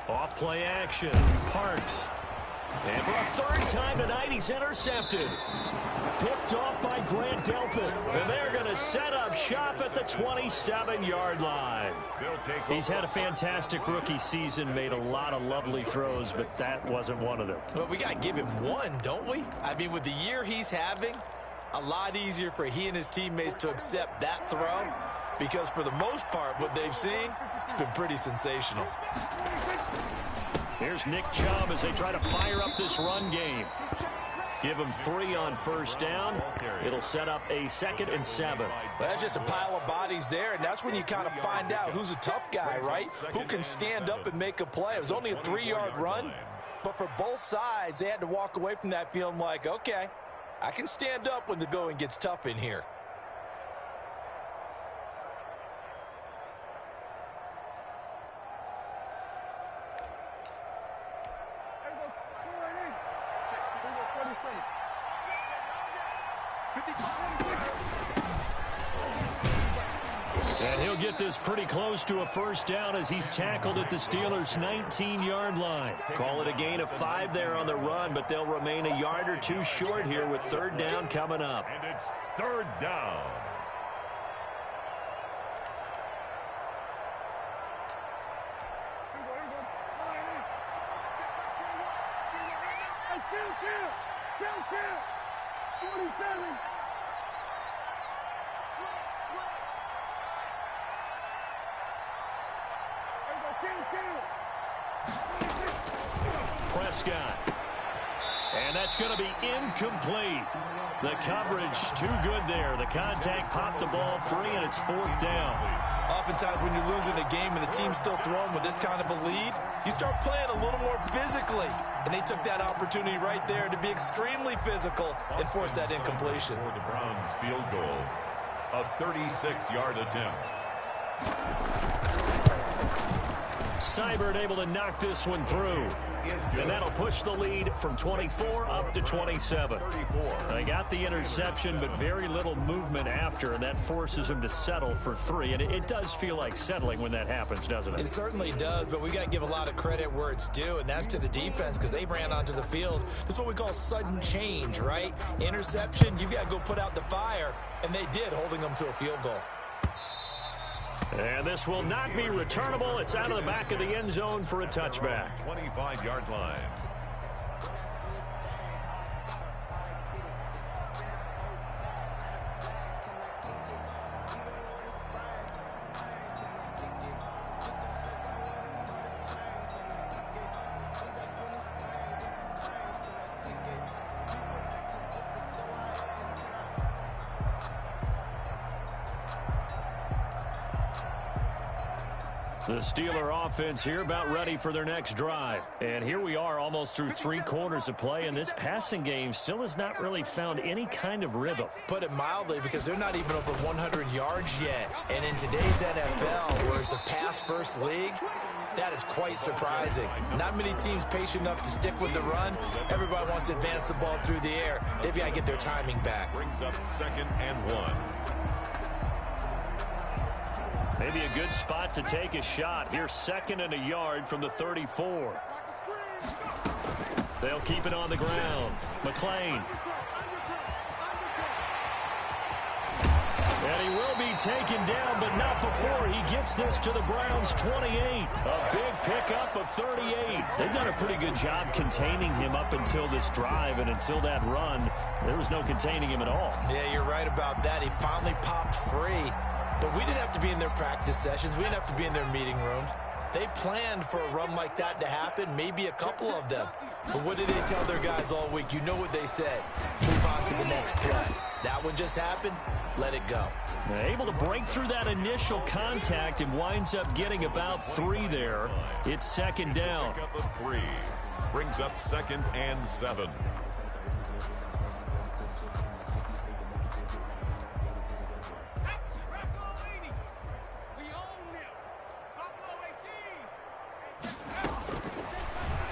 [SPEAKER 1] Off play action. Parks. And for a third time tonight, he's intercepted. Picked off by Grant Delpit. And they're going to set up shop at the 27-yard line. He's had a fantastic rookie season, made a lot of lovely throws, but that wasn't one of them.
[SPEAKER 2] Well, we got to give him one, don't we? I mean, with the year he's having, a lot easier for he and his teammates to accept that throw, because for the most part, what they've seen, it's been pretty sensational.
[SPEAKER 1] Here's Nick Chubb as they try to fire up this run game. Give him 3 on first down. It'll set up a 2nd and 7.
[SPEAKER 2] Well, that's just a pile of bodies there, and that's when you kind of find out who's a tough guy, right? Who can stand up and make a play. It was only a 3-yard run, but for both sides, they had to walk away from that feeling like, okay, I can stand up when the going gets tough in here.
[SPEAKER 1] And he'll get this pretty close to a first down as he's tackled at the Steelers' 19-yard line. Call it a gain of 5 there on the run, but they'll remain a yard or 2 short here with 3rd down coming up.
[SPEAKER 4] And it's 3rd down.
[SPEAKER 1] Prescott. And that's going to be incomplete. The coverage too good there. The contact popped the ball free, and it's 4th down.
[SPEAKER 2] Oftentimes when you're losing a game and the team's still throwing with this kind of a lead, you start playing a little more physically. And they took that opportunity right there to be extremely physical and force that incompletion.
[SPEAKER 4] For the Browns field goal, a 36-yard attempt.
[SPEAKER 1] Seibert able to knock this one through. And that'll push the lead from 24 up to 27. They got the interception, but very little movement after, and that forces them to settle for 3. And it does feel like settling when that happens, doesn't it?
[SPEAKER 2] It certainly does, but we got to give a lot of credit where it's due, and that's to the defense because they ran onto the field. This is what we call sudden change, right? Interception, you got to go put out the fire, and they did, holding them to a field goal.
[SPEAKER 1] And this will not be returnable. It's out of the back of the end zone for a touchback.
[SPEAKER 4] 25-yard line.
[SPEAKER 1] The Steeler offense here about ready for their next drive. And here we are almost through 3 quarters of play, and this passing game still has not really found any kind of rhythm.
[SPEAKER 2] Put it mildly, because they're not even over 100 yards yet. And in today's NFL, where it's a pass-first league, that is quite surprising. Not many teams patient enough to stick with the run. Everybody wants to advance the ball through the air. They've got to get their timing back.
[SPEAKER 4] Brings up 2nd and 1.
[SPEAKER 1] Maybe a good spot to take a shot. Here's 2nd and a yard from the 34. They'll keep it on the ground. McLean. And he will be taken down, but not before he gets this to the Browns' 28. A big pickup of 38. They've done a pretty good job containing him up until this drive, and until that run, there was no containing him at all.
[SPEAKER 2] Yeah, you're right about that. He finally popped free. But we didn't have to be in their practice sessions. We didn't have to be in their meeting rooms. They planned for a run like that to happen, maybe a couple of them. But what did they tell their guys all week? You know what they said. Move on to the next play. That one just happened. Let it go.
[SPEAKER 1] Able to break through that initial contact and winds up getting about 3 there. It's 2nd down.
[SPEAKER 4] Pick up a 3. Brings up 2nd and 7.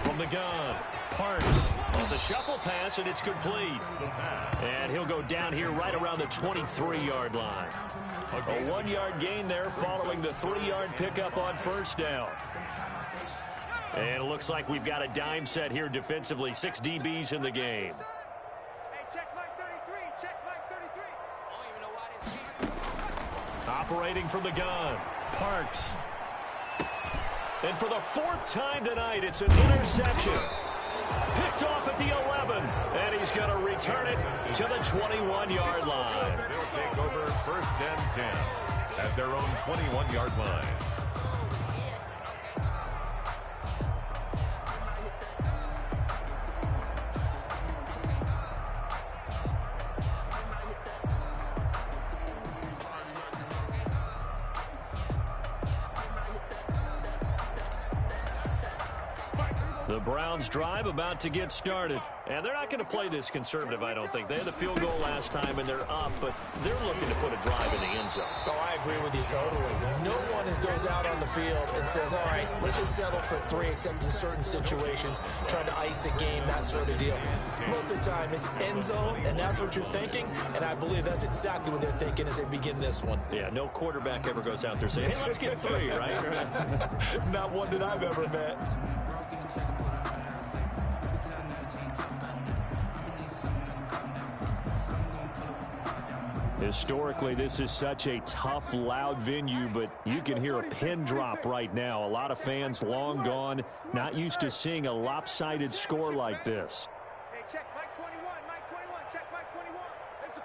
[SPEAKER 1] From the gun, Parks on the shuffle pass, and it's complete. And he'll go down here right around the 23-yard line. A 1-yard gain there following the 3-yard pickup on first down. And it looks like we've got a dime set here defensively. 6 DBs in the game.
[SPEAKER 6] Hey, check Mike 33. Check Mike 33. I don't even know why this
[SPEAKER 1] Operating from the gun, Parks. And for the 4th time tonight, it's an interception. Picked off at the 11, and he's going to return it to the 21-yard line.
[SPEAKER 4] They'll take over 1st and 10 at their own 21-yard line.
[SPEAKER 1] The Browns drive about to get started. And they're not going to play this conservative, I don't think. They had the field goal last time, and they're up, but they're looking to put a drive in the end zone.
[SPEAKER 2] Oh, I agree with you totally. No one goes out on the field and says, all right, let's just settle for 3, except in certain situations, trying to ice a game, that sort of deal. Most of the time, it's end zone, and that's what you're thinking, and I believe that's exactly what they're thinking as they begin this one.
[SPEAKER 1] Yeah, no quarterback ever goes out there saying, hey, let's get 3, right?
[SPEAKER 2] Not one that I've ever met.
[SPEAKER 1] Historically, this is such a tough, loud venue, but you can hear a pin drop right now. A lot of fans long gone, not used to seeing a lopsided score like this.
[SPEAKER 6] Hey, check Mike 21. Mike 21. Check Mike 21. It's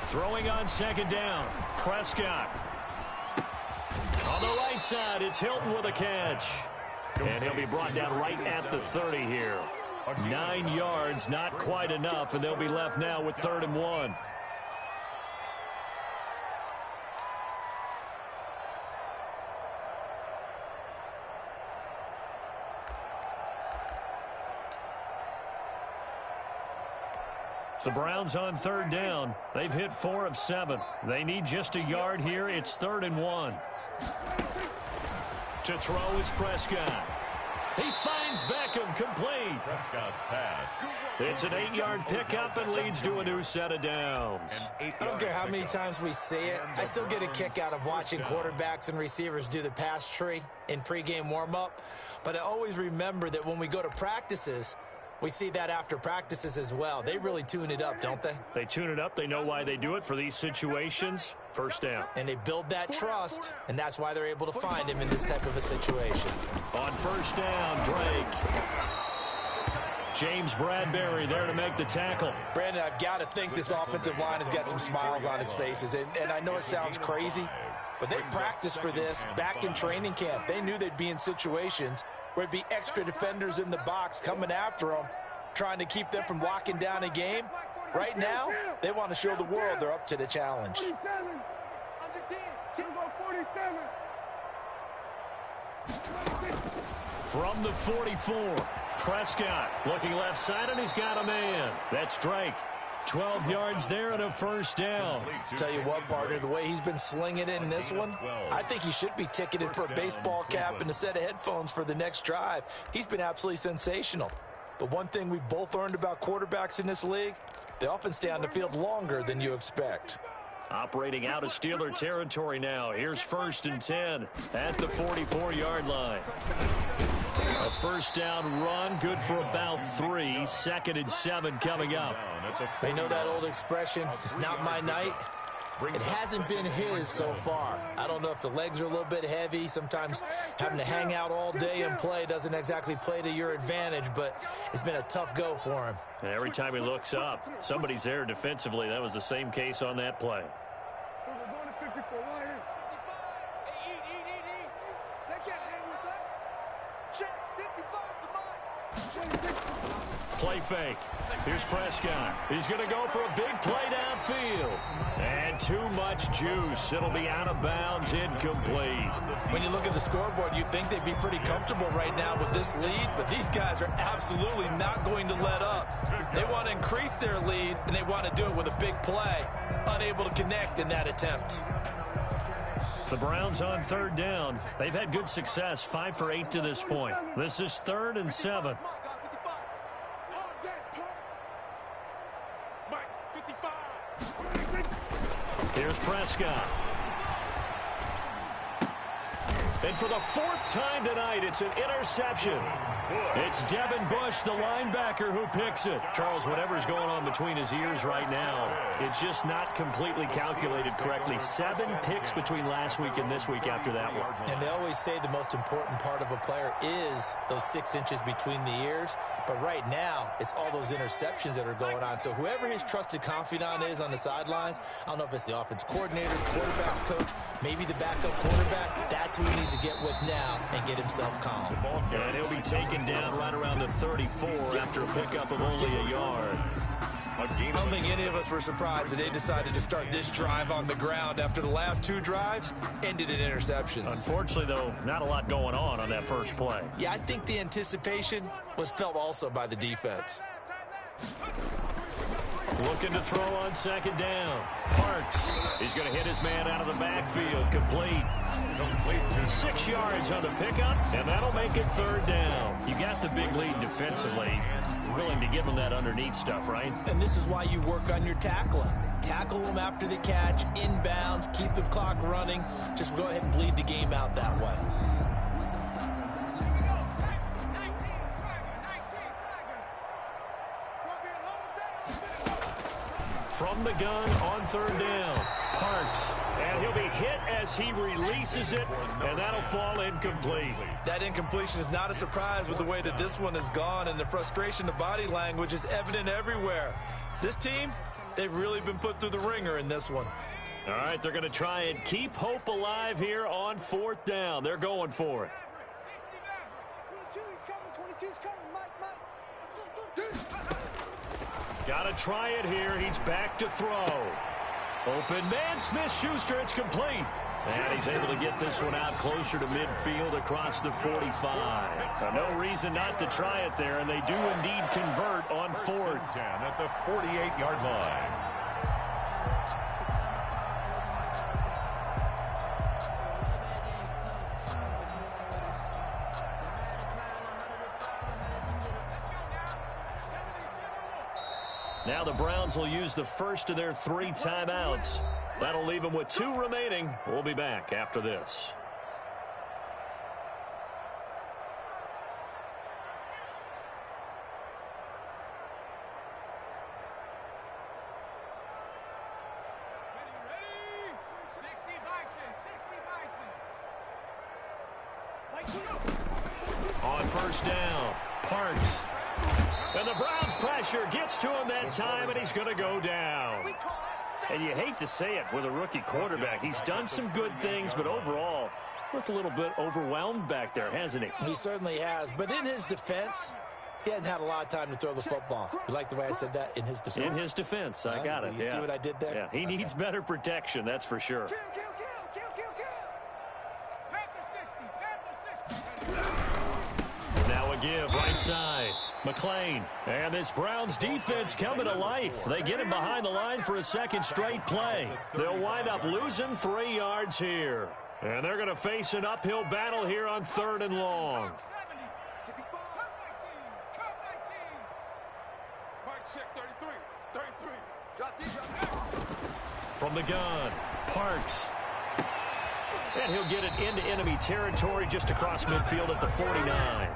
[SPEAKER 6] a
[SPEAKER 1] Throwing on 2nd down, Prescott. On the right side, it's Hilton with a catch. And he'll be brought down right at the 30 here. 9 yards, not quite enough, and they'll be left now with 3rd and 1. The Browns on 3rd down. They've hit 4 of 7. They need just a yard here. It's 3rd and 1. To throw is Prescott. He finds Beckham, complete.
[SPEAKER 4] Prescott's pass.
[SPEAKER 1] It's an 8-yard pickup and leads to a new set of downs.
[SPEAKER 2] I don't care how many times we see it. I still get a kick out of watching quarterbacks and receivers do the pass tree in pregame warm-up. But I always remember that when we go to practices, we see that after practices as well. They really tune it up, don't they?
[SPEAKER 1] They tune it up. They know why they do it for these situations. 1st down.
[SPEAKER 2] And they build that trust, and that's why they're able to find him in this type of a situation.
[SPEAKER 1] On 1st down, Drake. James Bradbury there to make the tackle.
[SPEAKER 2] Brandon, I've got to think this offensive line has got some smiles on its faces. And I know it sounds crazy, but they practiced for this back in training camp. They knew they'd be in situations where it'd be extra defenders in the box coming after them, trying to keep them from locking down a game. Right now, they want to show the world they're up to the challenge.
[SPEAKER 6] 47. Under 10. 10 47.
[SPEAKER 1] From the 44, Prescott looking left side, and he's got a man. That's Drake. 12 yards there and a 1st down.
[SPEAKER 2] Tell you what, partner, the way he's been slinging it in this one, I think he should be ticketed for a baseball cap and a set of headphones for the next drive. He's been absolutely sensational. But one thing we've both learned about quarterbacks in this league, they often stay on the field longer than you expect.
[SPEAKER 1] Operating out of Steeler territory now. Here's 1st and 10 at the 44-yard line. A 1st down run, good for about 3. 2nd and 7 coming up.
[SPEAKER 2] They know that old expression, it's not my night. It hasn't been his so far. I don't know if the legs are a little bit heavy. Sometimes having to hang out all day and play doesn't exactly play to your advantage, but it's been a tough go for him.
[SPEAKER 1] And every time he looks up, somebody's there defensively. That was the same case on that play. Play fake. Here's Prescott. He's going to go for a big play downfield. And too much juice. It'll be out of bounds, incomplete.
[SPEAKER 2] When you look at the scoreboard, you'd think they'd be pretty comfortable right now with this lead, but these guys are absolutely not going to let up. They want to increase their lead, and they want to do it with a big play. Unable to connect in that attempt.
[SPEAKER 1] The Browns on 3rd down. They've had good success, 5 for 8 to this point. This is 3rd and 7. Here's Prescott. And for the 4th time tonight, it's an interception. It's Devin Bush, the linebacker, who picks it. Charles, whatever's going on between his ears right now, it's just not completely calculated correctly. 7 picks between last week and this week after that one.
[SPEAKER 2] And they always say the most important part of a player is those 6 inches between the ears. But right now, it's all those interceptions that are going on. So whoever his trusted confidant is on the sidelines, I don't know if it's the offense coordinator, quarterback's coach, maybe the backup quarterback, that's who he needs to get with now and get himself calm.
[SPEAKER 1] And he'll be taken down right around the 34 after a pickup of only a yard.
[SPEAKER 2] I don't think any of us were surprised that they decided to start this drive on the ground after the last 2 drives ended in interceptions.
[SPEAKER 1] Unfortunately, though, not a lot going on that first play.
[SPEAKER 2] Yeah, I think the anticipation was felt also by the defense.
[SPEAKER 1] Looking to throw on 2nd down. Parks. He's going to hit his man out of the backfield. Complete. 6 yards on the pickup, and that'll make it 3rd down. You got the big lead defensively. Willing to give them that underneath stuff, right?
[SPEAKER 2] And this is why you work on your tackling. Tackle them after the catch, inbounds, keep the clock running. Just go ahead and bleed the game out that way.
[SPEAKER 1] From the gun on 3rd down. Parks. And he'll be hit as he releases it, and that'll fall incomplete.
[SPEAKER 2] That incompletion is not a surprise with the way that this one has gone, and the frustration of body language is evident everywhere. This team, they've really been put through the ringer in this one.
[SPEAKER 1] All right, they're going to try and keep hope alive here on 4th down. They're going for it.
[SPEAKER 6] 22's coming, Mike.
[SPEAKER 1] Got to try it here. He's back to throw. Open man, Smith-Schuster, it's complete. And he's able to get this one out closer to midfield across the 45. So no reason not to try it there, and they do indeed convert on 4th.
[SPEAKER 4] Down at the 48-yard line.
[SPEAKER 1] Now the Browns will use the first of their 3 timeouts. That'll leave them with 2 remaining. We'll be back after this. On 1st down, Parks. And the Browns pressure gets to him that time, and he's going to go down. And you hate to say it with a rookie quarterback. He's done some good things, but overall, looked a little bit overwhelmed back there, hasn't he?
[SPEAKER 2] He certainly has. But in his defense, he hasn't had a lot of time to throw the football. You like the way I said that? In his defense?
[SPEAKER 1] In his defense. I got it.
[SPEAKER 2] You see what I did there?
[SPEAKER 1] Yeah, he needs better protection, that's for sure. Now a give, right side. McLean. And this Browns defense coming to life. They get him behind the line for a 2nd straight play. They'll wind up losing 3 yards here. And they're going to face an uphill battle here on 3rd and long. From the gun, Parks. And he'll get it into enemy territory just across midfield at the 49.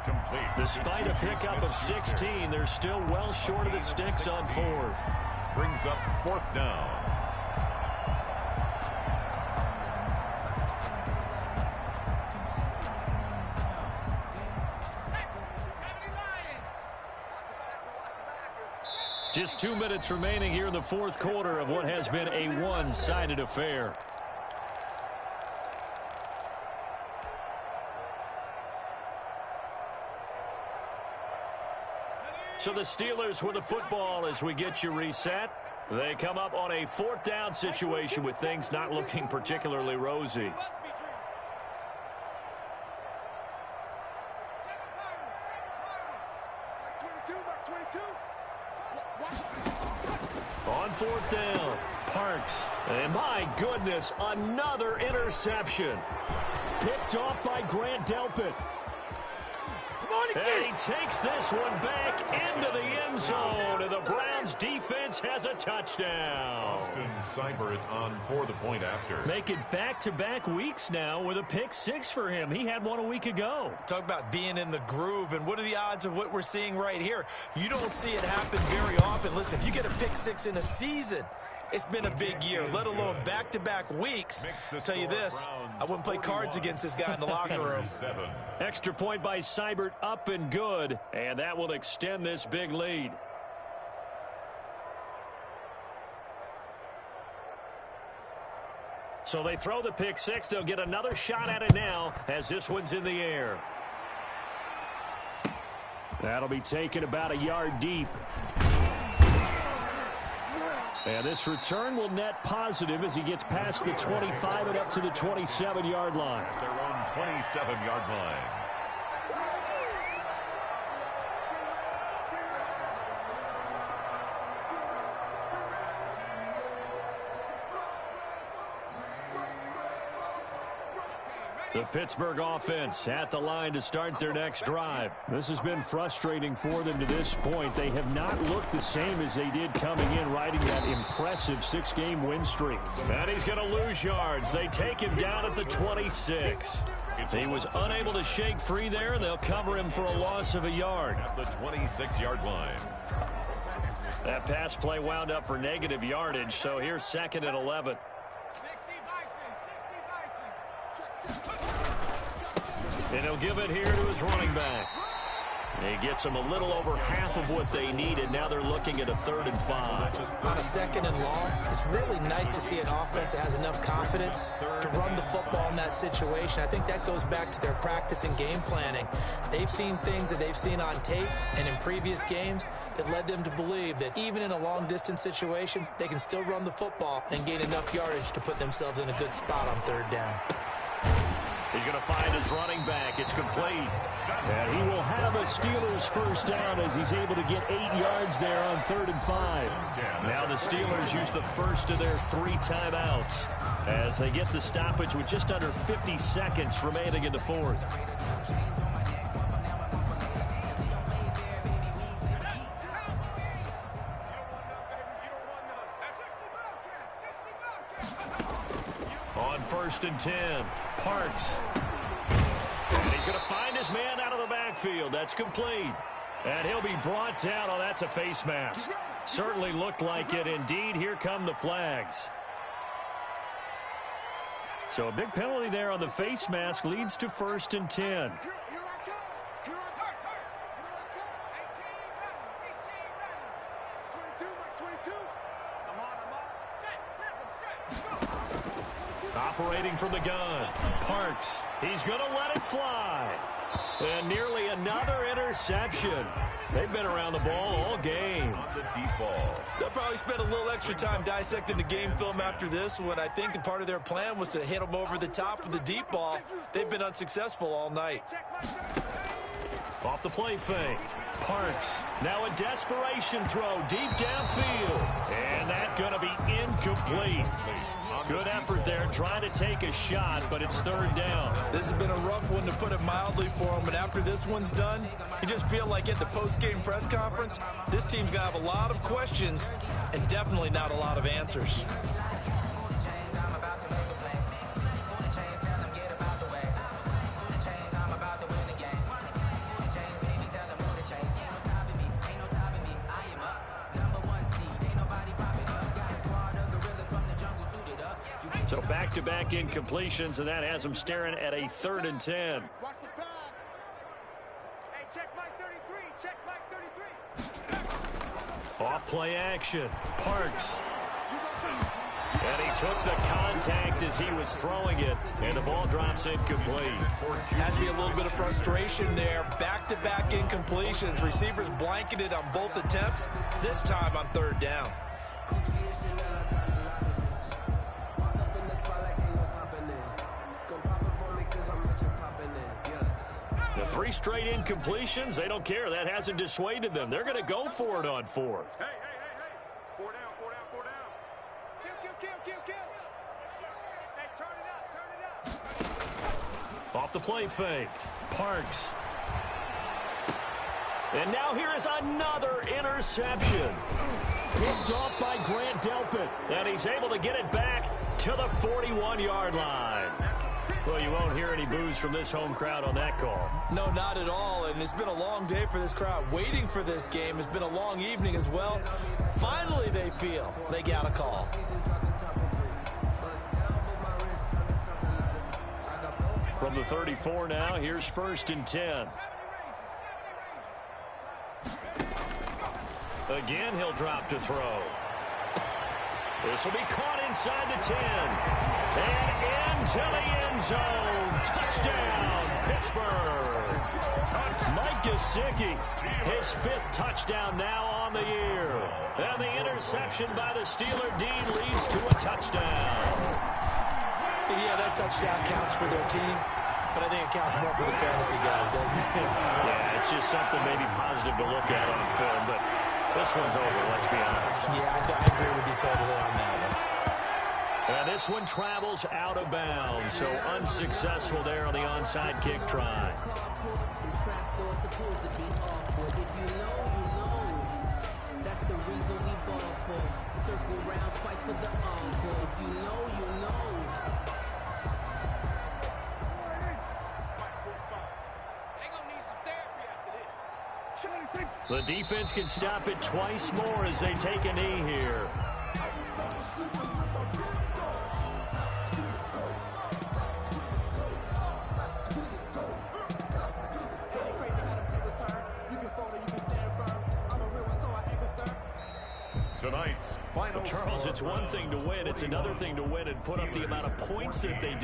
[SPEAKER 1] Despite a pickup of 16, they're still well short of the sticks on 4th.
[SPEAKER 4] Brings up 4th down.
[SPEAKER 1] Just 2 minutes remaining here in the 4th quarter of what has been a one-sided affair. So the Steelers with the football as we get you reset. They come up on a 4th down situation with things not looking particularly rosy. On 4th down, Parks. And my goodness, another interception. Picked off by Grant Delpit. And he takes this one back into the end zone, and the Browns defense has a touchdown.
[SPEAKER 4] Austin Seibert on for the point after.
[SPEAKER 1] Make it back-to-back weeks now with a pick six for him. He had one a week ago.
[SPEAKER 2] Talk about being in the groove, and what are the odds of what we're seeing right here? You don't see it happen very often. Listen, if you get a pick six in a season, it's been a big year, let alone back-to-back weeks. I'll tell you this, I wouldn't play cards against this guy in the locker room.
[SPEAKER 1] Extra point by Seibert, up and good, and that will extend this big lead. So they throw the pick six. They'll get another shot at it now as this one's in the air. That'll be taken about a yard deep. And this return will net positive as he gets past the 25 and up to the 27-yard line.
[SPEAKER 4] Their own 27-yard line.
[SPEAKER 1] The Pittsburgh offense at the line to start their next drive. This has been frustrating for them to this point. They have not looked the same as they did coming in, riding that impressive 6-game win streak. And he's going to lose yards. They take him down at the 26. He was unable to shake free there, and they'll cover him for a loss of a yard.
[SPEAKER 4] At the 26-yard line.
[SPEAKER 1] That pass play wound up for negative yardage, so here's 2nd and 11. And he'll give it here to his running back. He gets them a little over half of what they needed. Now they're looking at a 3rd and 5.
[SPEAKER 2] On a 2nd and long, it's really nice to see an offense that has enough confidence to run the football in that situation. I think that goes back to their practice and game planning. They've seen things that they've seen on tape and in previous games that led them to believe that even in a long-distance situation, they can still run the football and gain enough yardage to put themselves in a good spot on 3rd down.
[SPEAKER 1] He's going to find his running back. It's complete. And he will have a Steelers first down as he's able to get 8 yards there on 3rd and 5. Now the Steelers use the first of their 3 timeouts as they get the stoppage with just under 50 seconds remaining in the 4th. On 1st and 10, Parks. And he's going to find his man out of the backfield. That's complete. And he'll be brought down. Oh, that's a face mask. Certainly looked like it. Indeed, here come the flags. So a big penalty there on the face mask leads to 1st and 10. Operating from the gun, Parks. He's going to let it fly. And nearly another interception. They've been around the ball all game.
[SPEAKER 4] On the deep ball.
[SPEAKER 2] They'll probably spend a little extra time dissecting the game film after this one. I think part of their plan was to hit them over the top with the deep ball. They've been unsuccessful all night.
[SPEAKER 1] Off the play fake. Parks. Now a desperation throw deep downfield. And that's going to be incomplete. Good effort there, trying to take a shot, but it's 3rd down.
[SPEAKER 2] This has been a rough one, to put it mildly, for him. But after this one's done, you just feel like at the post-game press conference, this team's going to have a lot of questions and definitely not a lot of answers.
[SPEAKER 1] So back-to-back incompletions, and that has him staring at a 3rd and 10.
[SPEAKER 6] Watch the pass. Hey, check Mike 33. Check Mike 33.
[SPEAKER 1] Off play action. Parks. And he took the contact as he was throwing it, and the ball drops incomplete.
[SPEAKER 2] Had to be a little bit of frustration there. Back-to-back incompletions. Receivers blanketed on both attempts, this time on 3rd down.
[SPEAKER 1] The 3 straight incompletions, they don't care. That hasn't dissuaded them. They're going to go for it on 4th.
[SPEAKER 5] Hey. 4 down. Kill.
[SPEAKER 6] Hey, turn it up.
[SPEAKER 1] Off the play fake. Parks. And now here is another interception. Picked off by Grant Delpit. And he's able to get it back to the 41-yard line. Well, you won't hear any boos from this home crowd on that call.
[SPEAKER 2] No, not at all. And it's been a long day for this crowd. Waiting for this game. It's been a long evening as well. Finally, they feel they got a call.
[SPEAKER 1] From the 34 now, here's 1st and 10. Again, he'll drop to throw. This will be caught inside the 10. And into the end zone. Touchdown, Pittsburgh. Mike Gesicki, his 5th touchdown now on the year. And the interception by the Steeler Dean leads to a touchdown.
[SPEAKER 2] And yeah, that touchdown counts for their team, but I think it counts more for the fantasy guys, doesn't it?
[SPEAKER 1] Yeah, it's just something maybe positive to look at on film, but this one's over, let's be honest.
[SPEAKER 2] Yeah, I agree with you totally on that one.
[SPEAKER 1] And this one travels out of bounds, so unsuccessful there on the onside kick try.
[SPEAKER 7] That's the reason we ball for. Circle round twice for the encore. If you know, you know.
[SPEAKER 1] The defense can stop it twice more as they take a knee here.
[SPEAKER 4] Tonight's final
[SPEAKER 1] Charles, it's one thing to win. It's another thing to win and put up the amount of points that they did.